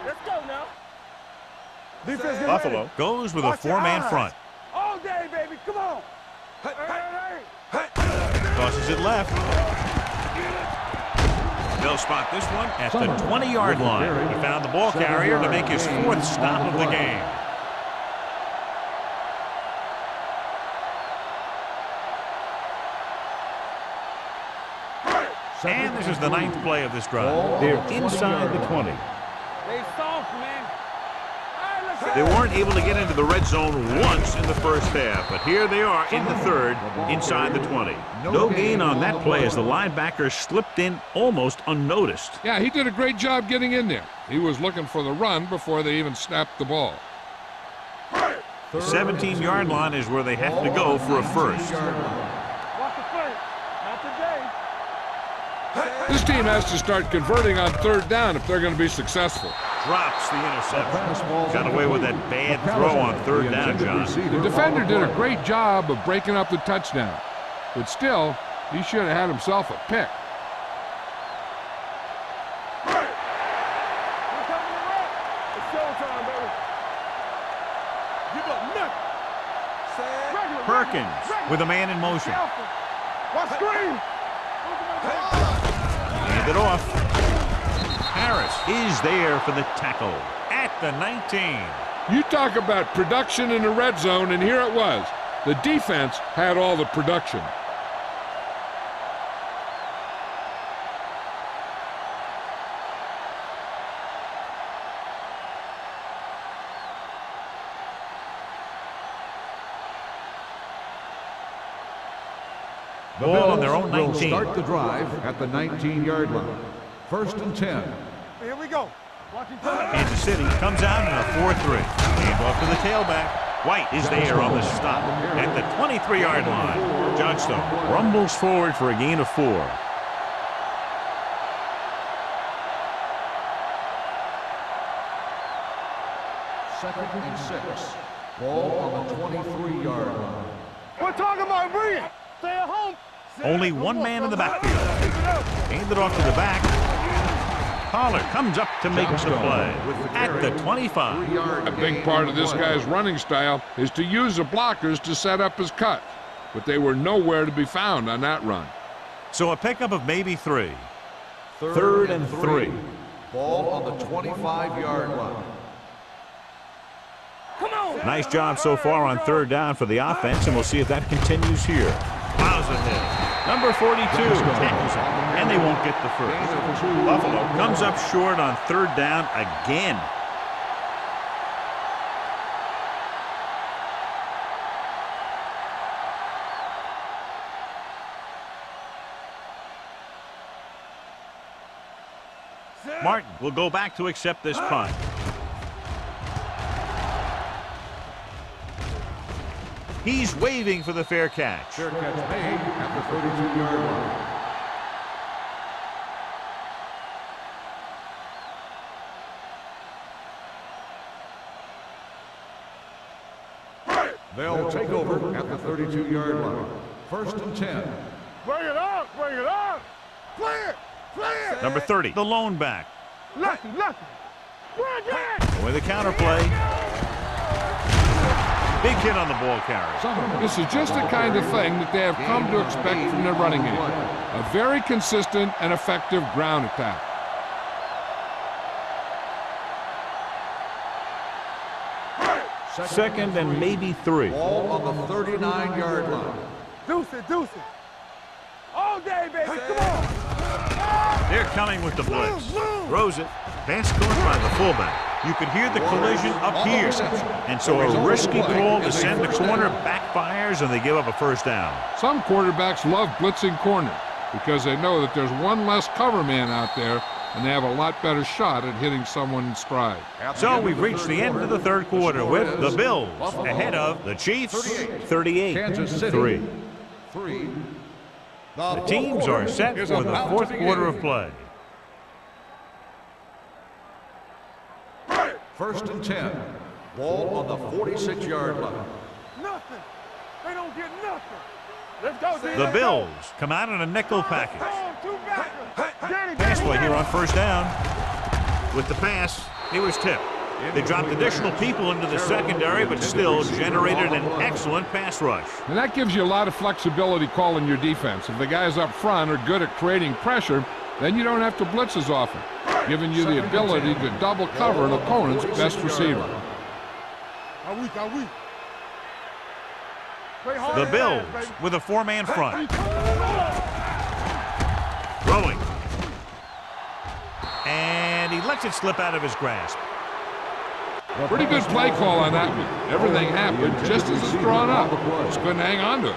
Let's go now. Defense get Buffalo ready. goes with a Watch your 4-man eyes. front. All day, baby. Come on. Hey. Tosses it left. They'll spot this one at the 20-yard line. He found the ball carrier to make his 4th stop of the game. And this is the 9th play of this drive. They're inside the 20. They soft, man. All right, let's go. They weren't able to get into the red zone once in the first half, but here they are in the 3rd, inside the 20. No gain on that play as the linebacker slipped in almost unnoticed. Yeah, he did a great job getting in there. He was looking for the run before they even snapped the ball. The 17-yard line is where they have to go for a first. Watch the play. Not today. This team has to start converting on 3rd down if they're going to be successful. Drops the interception. Got away with that bad throw on 3rd down, John. The defender did a great job of breaking up the touchdown, but still, he should have had himself a pick. We're coming to rock. It's showtime, baby. Give up nothing. Regular, Perkins with a man in motion. Watch screen. Hand it off. Harris is there for the tackle at the 19. You talk about production in the red zone, and here it was. The defense had all the production. The Ball on their Bills own will 19. start the drive at the 19-yard line. First and 10. Here we go. Kansas City comes out in a 4-3. Hand off to the tailback. White is there on the stop at the 23-yard line. Johnstone rumbles forward for a gain of 4. Second and 6. Ball on the 23-yard line. We're talking about bringing. Stay at home. Only one man in the backfield. Hand it off to the back. Pollard comes up to make the play at the 25. A big part of this guy's running style is to use the blockers to set up his cut, but they were nowhere to be found on that run. So a pickup of maybe 3. Third and 3. Ball on the 25-yard line. Nice job so far on third down for the offense, and we'll see if that continues here. Plows ahead. Number 42 tackles him, and they won't get the first. Buffalo comes up short on third down again. Martin will go back to accept this punt. He's waving for the fair catch. Fair catch made at the 32-yard line. They'll take over at the 32-yard line. First and 10. Bring it up. Bring it up. Play it. Play it. Number 30, the lone back. Lucky. Bring it. With a counterplay. Big hit on the ball carrier. This is just the kind of thing that they have come to expect from their running game. A very consistent and effective ground attack. Second and maybe 3. Ball on the 39-yard line. Deuce it. All day, baby. Come on. They're coming with the blitz. Throws it. Pass caught by the fullback. You could hear the collision up here. And so a risky call to send the corner backfires, and they give up a first down. Some quarterbacks love blitzing corner because they know that there's one less cover man out there, and they have a lot better shot at hitting someone in stride. So we've reached the end of the third quarter with the Bills ahead of the Chiefs 38-3. The teams are set for the fourth quarter of play. First and 10. Ball on the 46-yard line. Nothing. They don't get nothing. Let's go, D. The Bills come out in a nickel package. Pass play here on first down. With the pass, it was tipped. They dropped additional people into the secondary, but still generated an excellent pass rush. And that gives you a lot of flexibility calling your defense. If the guys up front are good at creating pressure, then you don't have to blitz as often, giving you the ability to double cover an opponent's best receiver. The Bills with a 4-man front. Throwing. And he lets it slip out of his grasp. Pretty good play call on that one. Everything happened just as it's drawn up. Just couldn't hang on to it.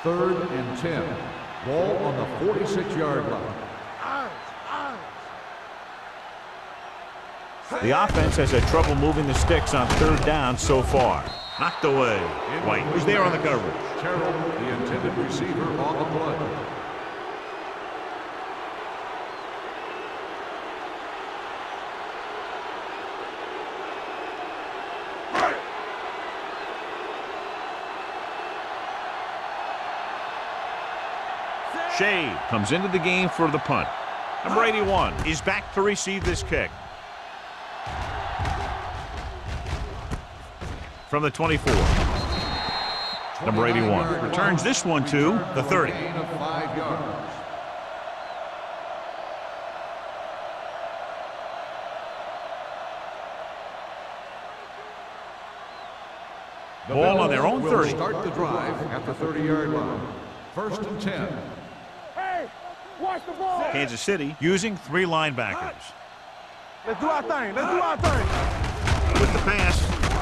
Third and 10. Ball on the 46-yard line. The offense has had trouble moving the sticks on third down so far. Knocked away. White, who's there on the coverage? Terrell, the intended receiver, on the play. Shea comes into the game for the punt. Number 81 is back to receive this kick. From the 24. Number 81 returns this one to the 30. Gain of 5 yards. Ball on their own 30. Start the drive at the 30-yard line. First and 10. Hey, watch the ball. Kansas City using 3 linebackers. Let's do our thing. Let's do our thing. With the pass,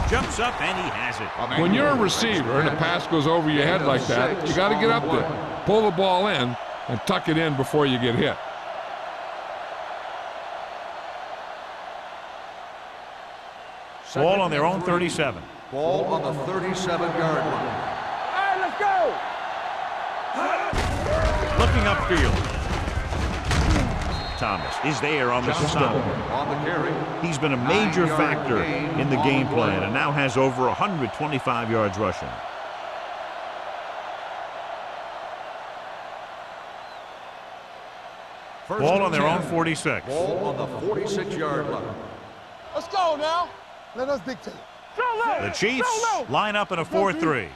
jumps up and he has it. When you're a receiver and a pass goes over your head like that, you got to get up there, pull the ball in, and tuck it in before you get hit. Ball on their own 37. Ball on the 37-yard line. All right, let's go. Looking upfield. Thomas is there on the stop. On the carry. He's been a major factor in the game plan and now has over 125 yards rushing. Ball on their own 46. Ball on the 46-yard line. Let's go now. Let us dictate. The Chiefs line up in a 4-3.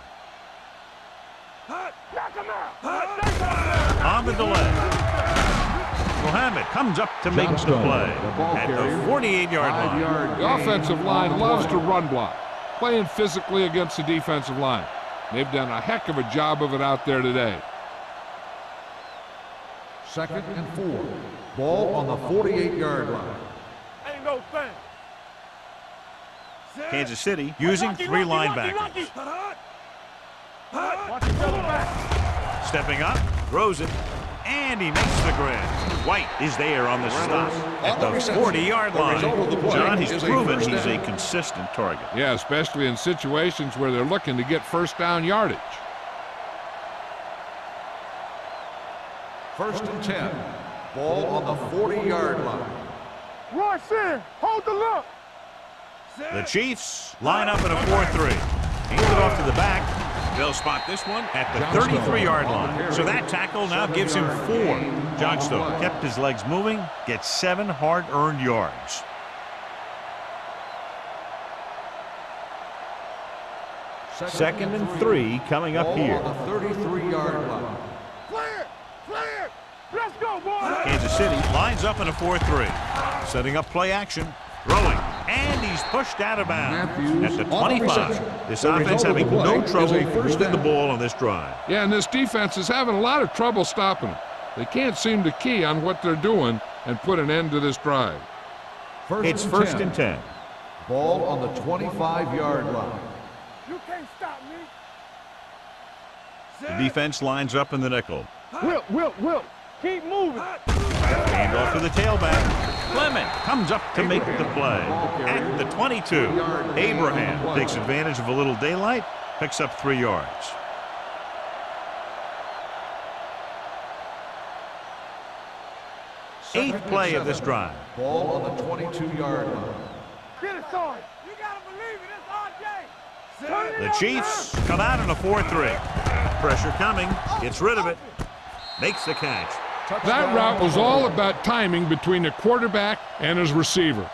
On the delay. Mohammed comes up to make the play at the 48-yard line. The offensive line loves to run block, playing physically against the defensive line. They've done a heck of a job of it out there today. Second and 4. Ball on the 48-yard line. Ain't no thing. Kansas City using 3 linebackers. Watch each other back. Stepping up, throws it, and he makes the grab. White is there on the stop at the 40-yard line. John, he's proven he's a consistent target. Yeah, especially in situations where they're looking to get first down yardage. First and 10. Ball on the 40-yard line. Rush in. Hold the look. The Chiefs line up in a 4-3. Hands it off to the back. They'll spot this one at the 33-yard line. So that tackle now gives him 4. Johnstone kept his legs moving, gets 7 hard-earned yards. Second and 3 coming up here. Ball on the 33-yard line. Clear. Clear. Let's go, boys. Kansas City lines up in a 4-3. Setting up play action. Throwing. And he's pushed out of bounds at the 25. This offense having no trouble moving the ball on this drive. Yeah, and this defense is having a lot of trouble stopping them. They can't seem to key on what they're doing and put an end to this drive. It's first and 10. Ball on the 25-yard line. You can't stop me. The defense lines up in the nickel. Whip. Keep moving. Hand off to the tailback. Clement comes up to make the play at the 22. Abraham takes advantage of a little daylight, picks up 3 yards. Eighth play of this drive. Ball on the 22-yard line. Get it, son. You gotta believe it. It's RJ. The Chiefs come out in a 4-3. Pressure coming. Gets rid of it. Makes the catch. That route was all about timing between the quarterback and his receiver.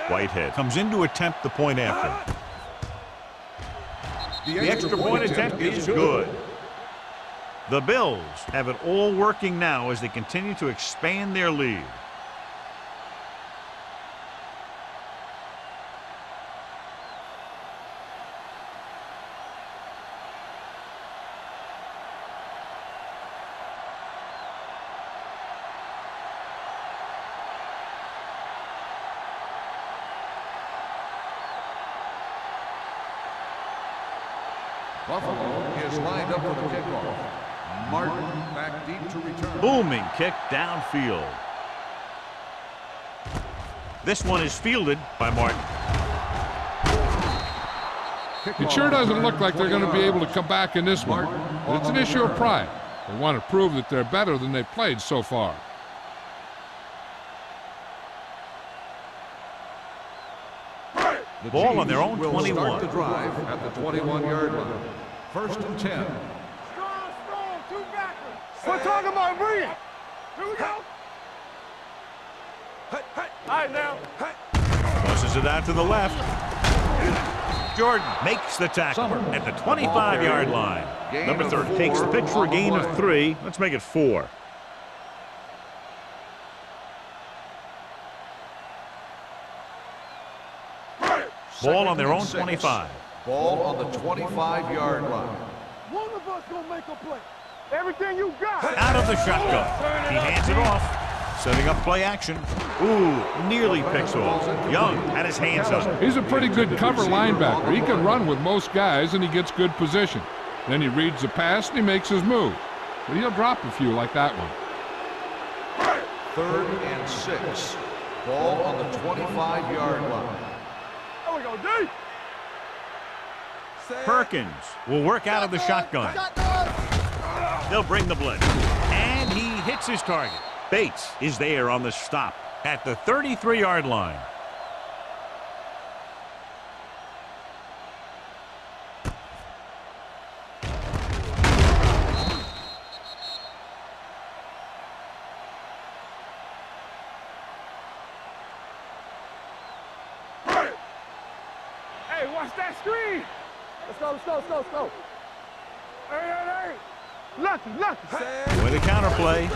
Whitehead comes in to attempt the point after. The extra point attempt is good. The Bills have it all working now as they continue to expand their lead. Buffalo is lined up for the kickoff. Martin back deep to return. Booming kick downfield. This one is fielded by Martin. It sure doesn't look like they're going to be able to come back in this one, but it's an issue of pride. They want to prove that they're better than they've played so far. The Ball on their own will 21. Start the drive at the 21-yard line. First and 10. Strong, two backwards. We're talking about breathing. Here we go. All right, now. Tosses it out to the left. Jordan makes the tackle at the 25-yard line. Number 30 takes the pitch for a gain of 3. Let's make it 4. Ball on their own 25. Ball on the 25-yard line. One of us gonna make a play. Everything you got. Out of the shotgun. He hands it off. Setting up play action. Ooh, nearly picks off. Young had his hands up. He's a pretty good cover linebacker. He can run with most guys, and he gets good position. Then he reads the pass, and he makes his move. But he'll drop a few like that one. 3rd and 6. Ball on the 25-yard line. There we go, D. Perkins will work out of the shotgun. They'll bring the blitz. And he hits his target. Bates is there on the stop at the 33-yard line. Hey, watch that screen. Let's go, let's go, let's go, let's go. Hey. Lucky. With a counterplay.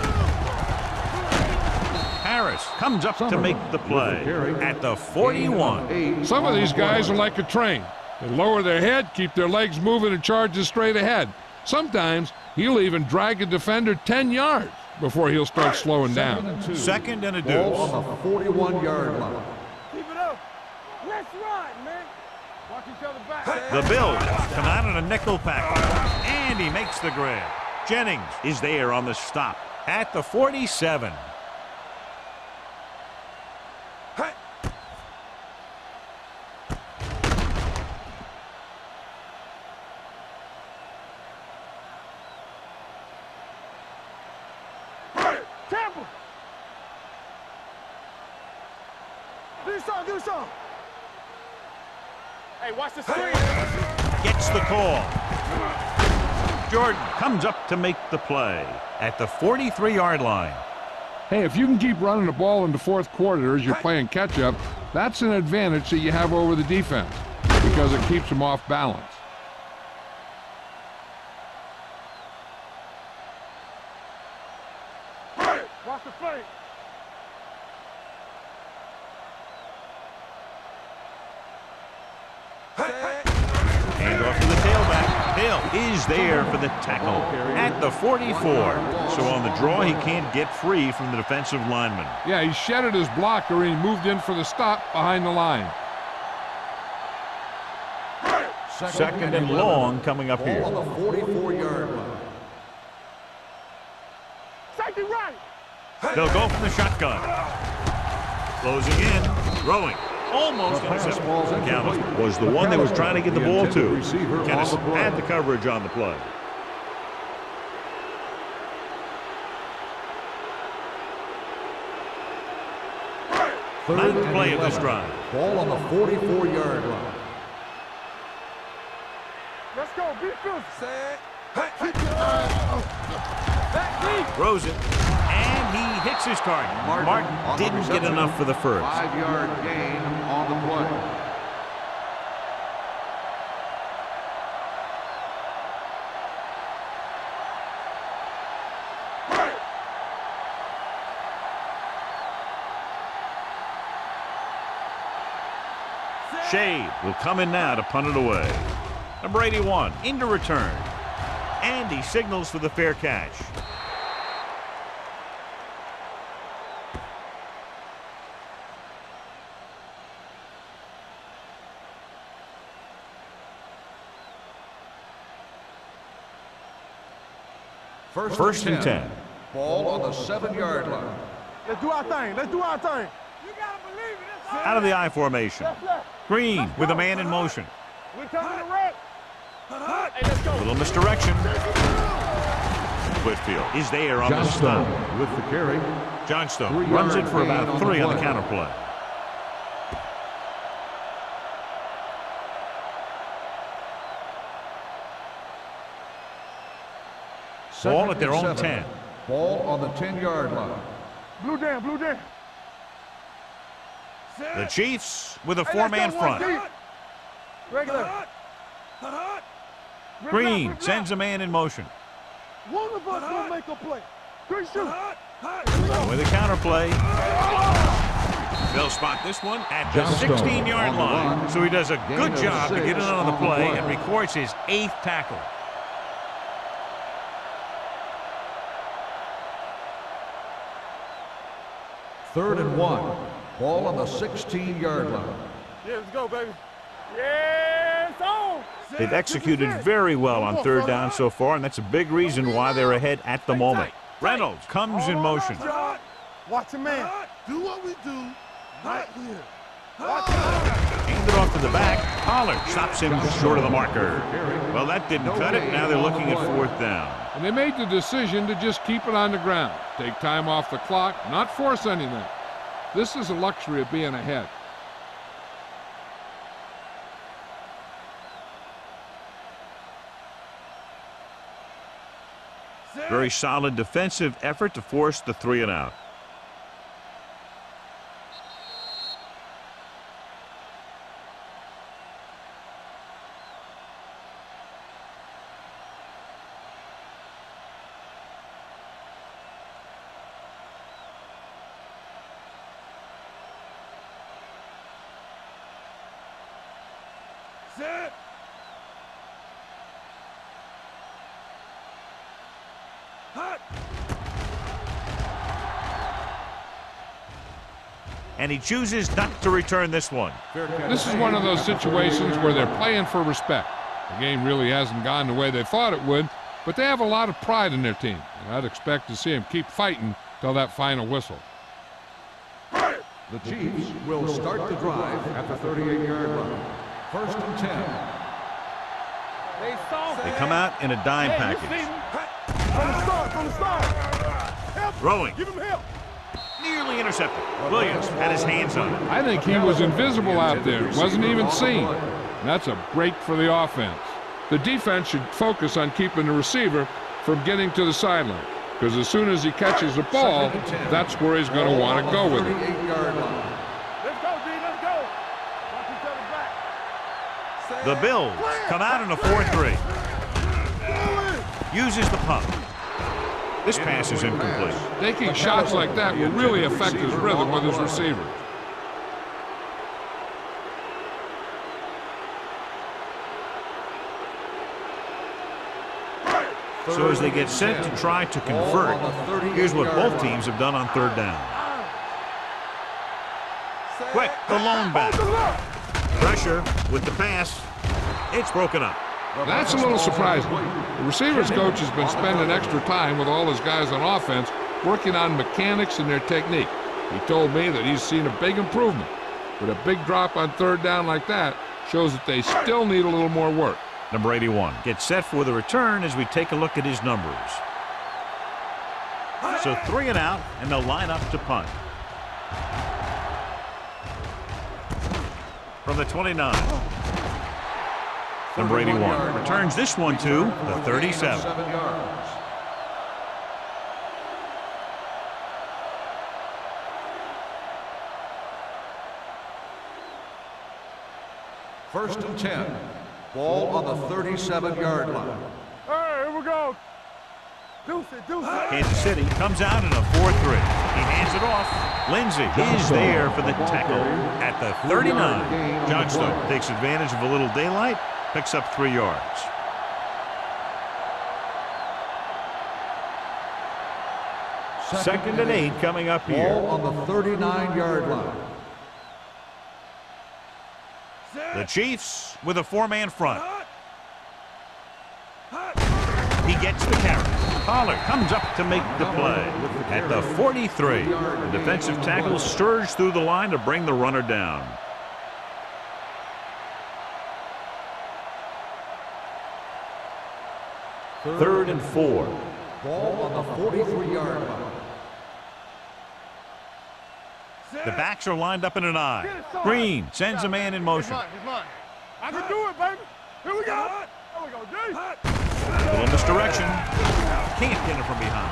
Harris comes up to make the play at the 41. Some of these guys are like a train. They lower their head, keep their legs moving, and charge straight ahead. Sometimes he'll even drag a defender 10 yards before he'll start slowing down. 2nd and a Ball deuce. on the 41-yard line. Keep it up. Let's ride, man. Watch each other back. The Bills come out in a nickel package, and he makes the grab. Jennings is there on the stop at the 47. Tampa. Do something. Hey, watch the screen. Gets the call. Jordan comes up to make the play at the 43-yard line. Hey, if you can keep running the ball in the 4th quarter as you're playing catch-up, that's an advantage that you have over the defense because it keeps them off balance. Watch the flank. Hand off to the tailback. Hill is there for the tackle at the 44. So on the draw, he can't get free from the defensive lineman. Yeah, he shedded his blocker and he moved in for the stop behind the line. 2nd and long coming up here. Ball on the 44-yard line. Safety right. They'll go from the shotgun. Closing in, throwing. Almost intercepted. Galvin was the one that was trying to get the ball to. Kennis had the coverage on the play. Ninth play of this drive. Ball on the 44-yard line. Let's go. Be good. Throws it, and he hits his target. Martin didn't get enough for the first. 5-yard gain on the play. Shade will come in now to punt it away. Number 81 into return. And he signals for the fair catch. First and 10. Ball on the 7-yard line. Let's do our thing. You gotta believe it. Out of the I formation. Green with a man in motion. We coming to wreck. Hey, let's go. Little misdirection. split field is there on the stop. With the carry. Johnstone runs it for about 3 on the counter play. Ball at their own 10. Ball on the 10-yard line. Blue down, blue down. The Chiefs with a 4-man front. Regular. Green sends a man in motion. One of us will make a play. Green shoot. With a counter play. They'll spot this one at the 16-yard line. So he does a good job to get in on the play and records his 8th tackle. Third and 1. Ball on the 16-yard line. Yeah, let's go, baby. Yeah, it's on. They've executed very well on third down so far, and that's a big reason why they're ahead at the moment. Reynolds comes in motion. Watch him, man. Do what we do right here. Hand it off to the back. Pollard stops him short of the marker. Well, that didn't cut it. Now they're looking at 4th down. And they made the decision to just keep it on the ground. Take time off the clock, not force anything. This is a luxury of being ahead. Very solid defensive effort to force the 3 and out. Set. Hot. And he chooses not to return this one. This is one of those situations where they're playing for respect. The game really hasn't gone the way they thought it would, but they have a lot of pride in their team. And I'd expect to see them keep fighting till that final whistle. The Chiefs will start the drive at the 38-yard line. First and 10. They come out in a dime package. From the start. Throwing. Give him help. Nearly intercepted. Williams had his hands on it. I think he was invisible out there. Wasn't even seen. And that's a break for the offense. The defense should focus on keeping the receiver from getting to the sideline, because as soon as he catches the ball, that's where he's going to want to go with it. Let's go, D. Let's go. Watch each other back. The Bills come out in a 4-3. Uses the pump. This pass is incomplete. Taking shots like that will really affect his rhythm with his receivers. So as they get set to try to convert, here's what both teams have done on third down. Quick, the lone back. Pressure with the pass. It's broken up. That's a little surprising. The receivers coach has been spending extra time with all his guys on offense working on mechanics and their technique. He told me that he's seen a big improvement. But a big drop on third down like that shows that they still need a little more work. Number 81 gets set for the return as we take a look at his numbers. So 3 and out, and they'll line up to punt. From the 29. Number 81 returns this one to the 37. First and 10. Ball on the 37-yard line. All right, here we go. Deuce it. Kansas City comes out in a 4-3. He hands it off. Lindsey is there for the tackle at the 39. Johnstone takes advantage of a little daylight, picks up 3 yards. Second and 8 coming up here. Ball on the 39-yard line. The Chiefs with a 4-man front. He gets the carry. Pollard comes up to make the play. At the 43, the defensive tackle surged through the line to bring the runner down. Third and 4. Ball on the 43-yard line. The backs are lined up in an I. Green sends a man in motion. He's mine. I can do it, baby. Here we go. There we go, D. A little misdirection. Can't get him from behind.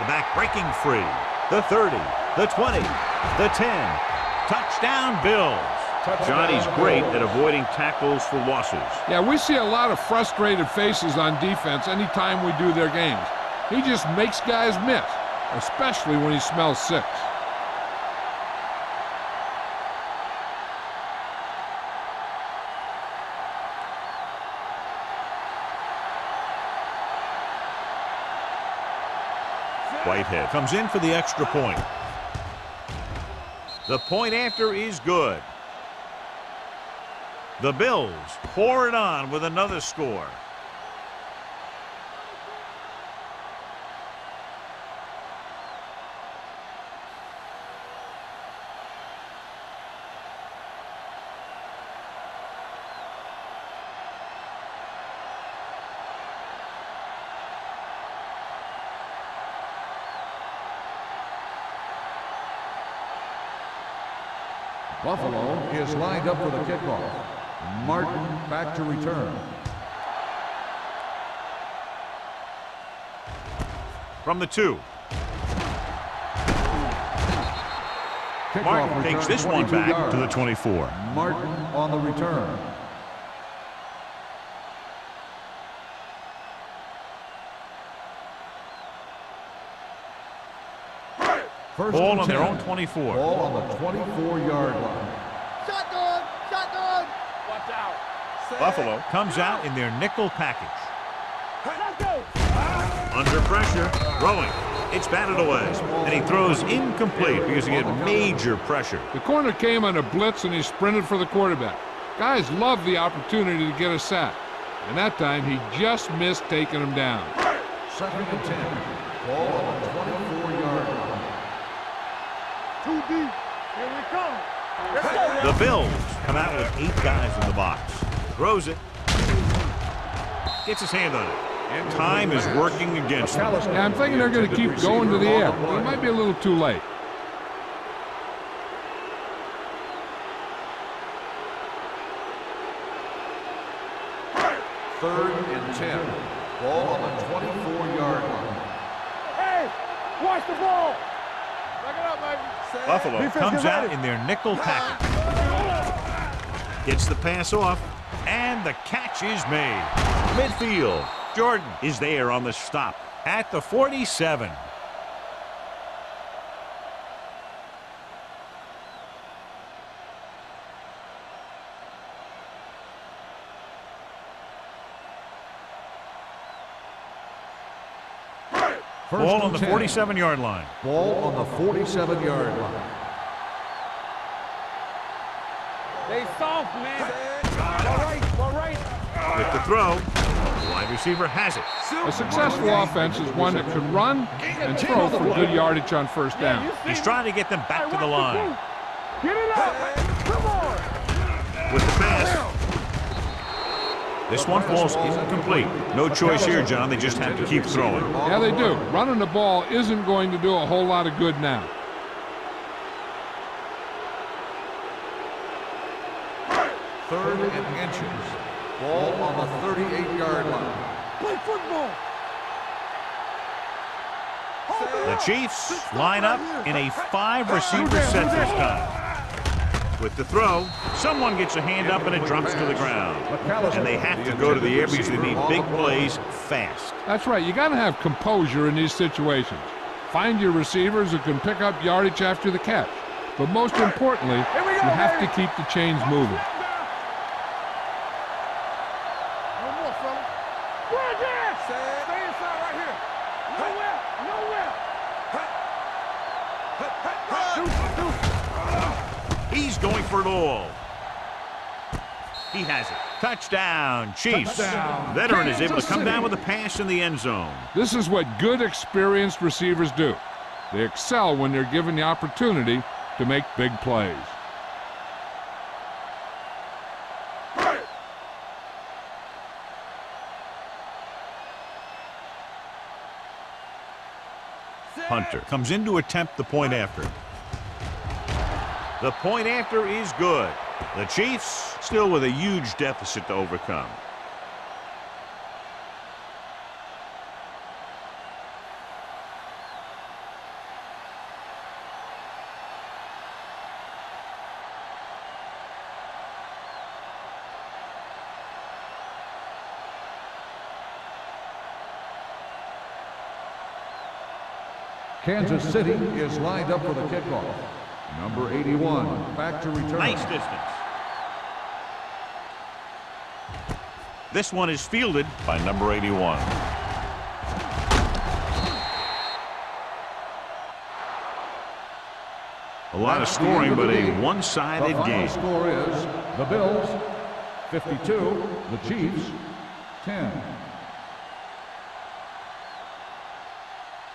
The back breaking free. The 30, the 20, the 10. Touchdown, Bills. Johnny's great at avoiding tackles for losses. Yeah, we see a lot of frustrated faces on defense anytime we do their games. He just makes guys miss, especially when he smells six. Whitehead comes in for the extra point. The point after is good. The Bills pour it on with another score. Buffalo is lined up for the kickoff. Martin back to return. From the 2. Martin takes this one back to the 24. Martin on the return. First Ball on their own 24. Ball on the 24-yard line. Shotgun. Shotgun. Watch out. Buffalo comes out in their nickel package. Let's go. Under pressure, throwing. It's batted away, and he throws incomplete because he had major pressure. The corner came on a blitz, and he sprinted for the quarterback. Guys love the opportunity to get a sack, and that time he just missed taking him down. Second and 10. Ball on the 24-yard line. Too deep. Here we come. Let's go. The Bills come out with 8 guys in the box. Throws it. Gets his hand on it. And time is working against them. Yeah, I'm thinking they're going to keep going to the air. It might be a little too late. Third and 10. Ball on the 24-yard line. Hey, watch the ball. Back it up, baby. Buffalo Defense, comes get out ready. in their nickel package. Gets the pass off, and the catch is made. Midfield. Jordan is there on the stop at the 47. Ball on the 47-yard line. Ball on the 47-yard line. They soft, man. All right. With the throw, the wide receiver has it. A successful offense is one that can run and throw for good yardage on first down. He's trying to get them back to the line. Get it up. Come on. With the pass. This one falls incomplete. No choice here, John. They just have to keep throwing. Yeah, they do. Running the ball isn't going to do a whole lot of good now. Third and inches. Ball on the 38-yard line. Play football. The Chiefs line up in a 5-receiver set this time. With the throw, someone gets a hand up and it drops to the ground. And they have to go to the air because they need big plays fast. That's right. You got to have composure in these situations. Find your receivers who can pick up yardage after the catch. But most importantly, you have to keep the chains moving. One more, fella. Right there. Stay inside right here. Nowhere. He's going for it all. He has it. Touchdown, Chiefs. Touchdown, Veteran is able to Kansas come down City. with a pass in the end zone. This is what good, experienced receivers do. They excel when they're given the opportunity to make big plays. punter comes in to attempt the point after. The point after is good. The Chiefs still with a huge deficit to overcome. Kansas City is lined up for the kickoff. Number 81, back to return. Nice distance. This one is fielded by number 81. A lot of scoring, but a one-sided game. The final score is the Bills 52, the Chiefs 10.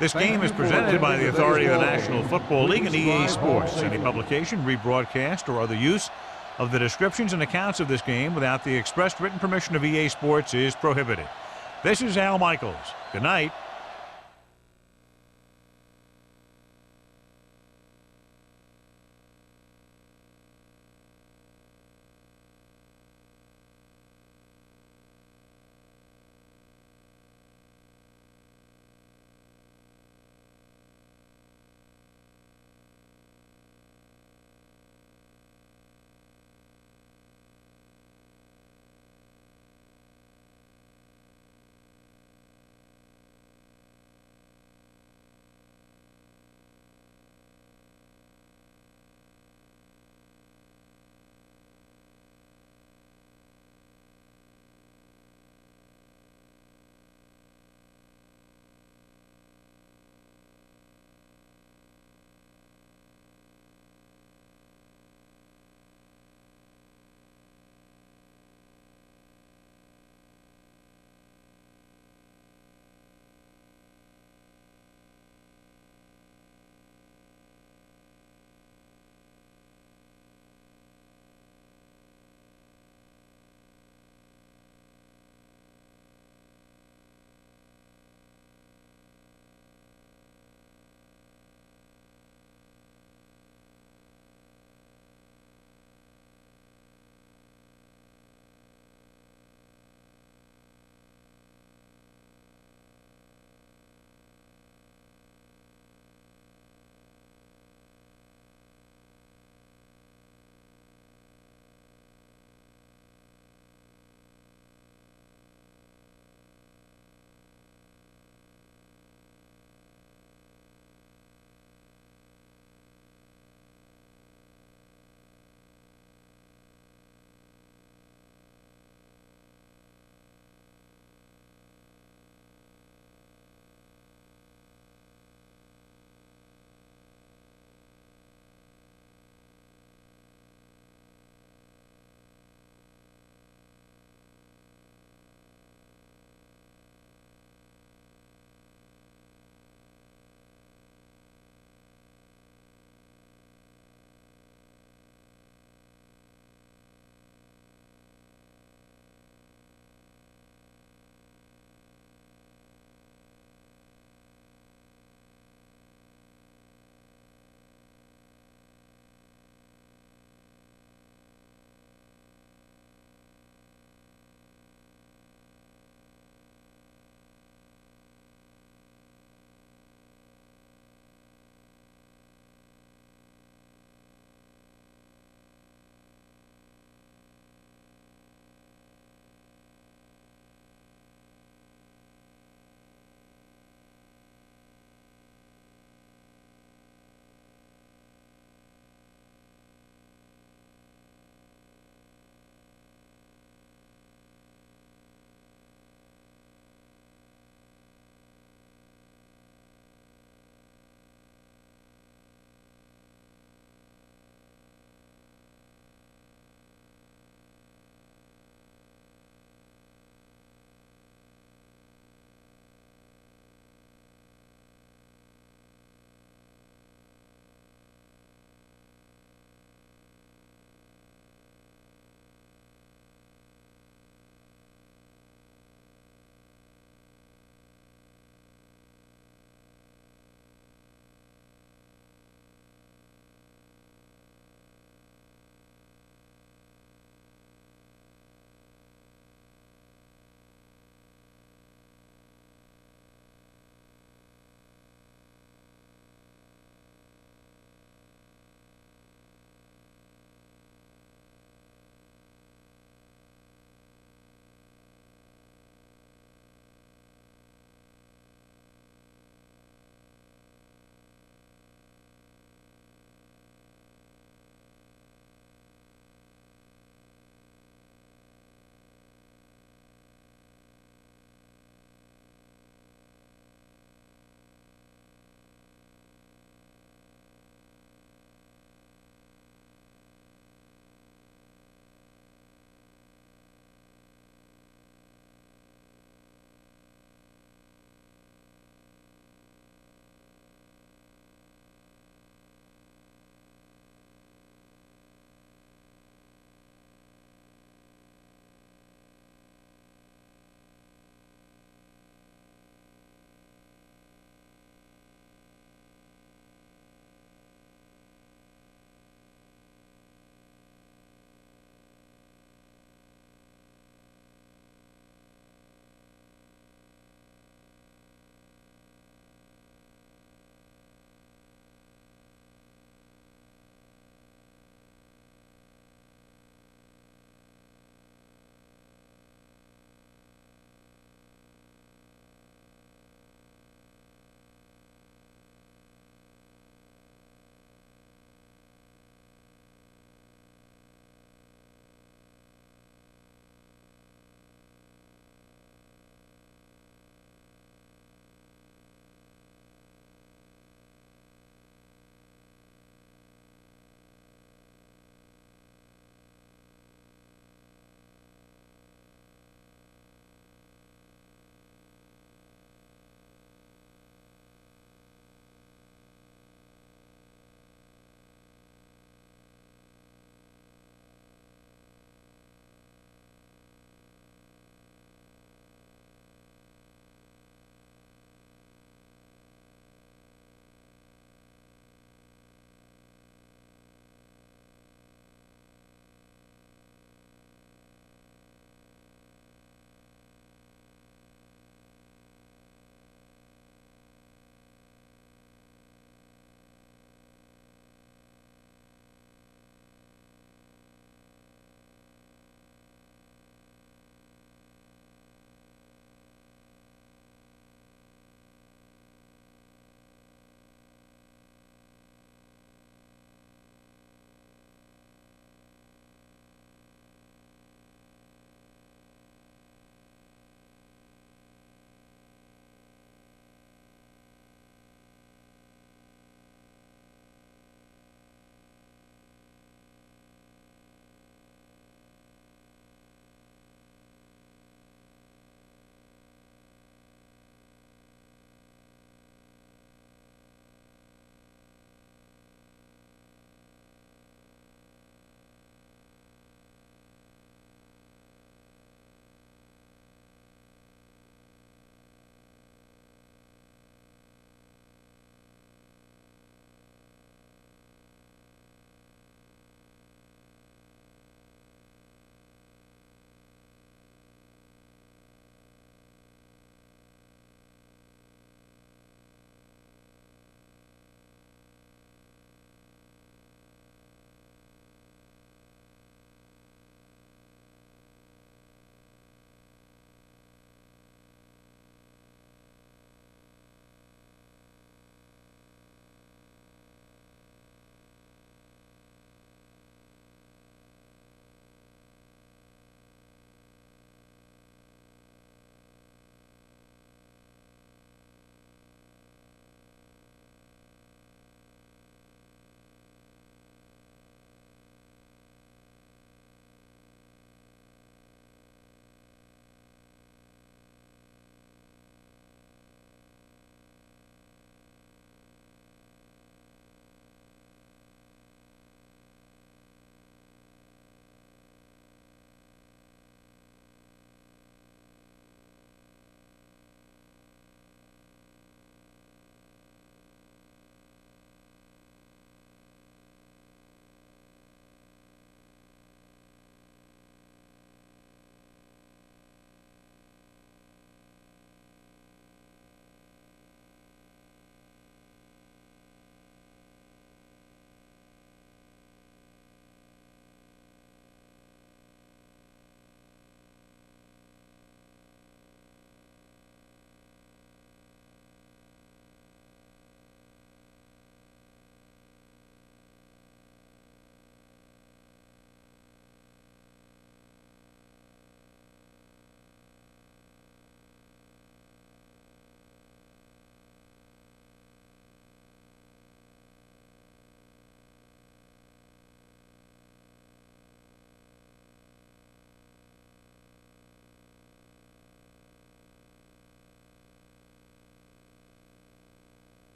This game is presented by the authority of the National Football League and EA Sports. Any publication, rebroadcast, or other use of the descriptions and accounts of this game without the express written permission of EA Sports is prohibited. This is Al Michaels. Good night.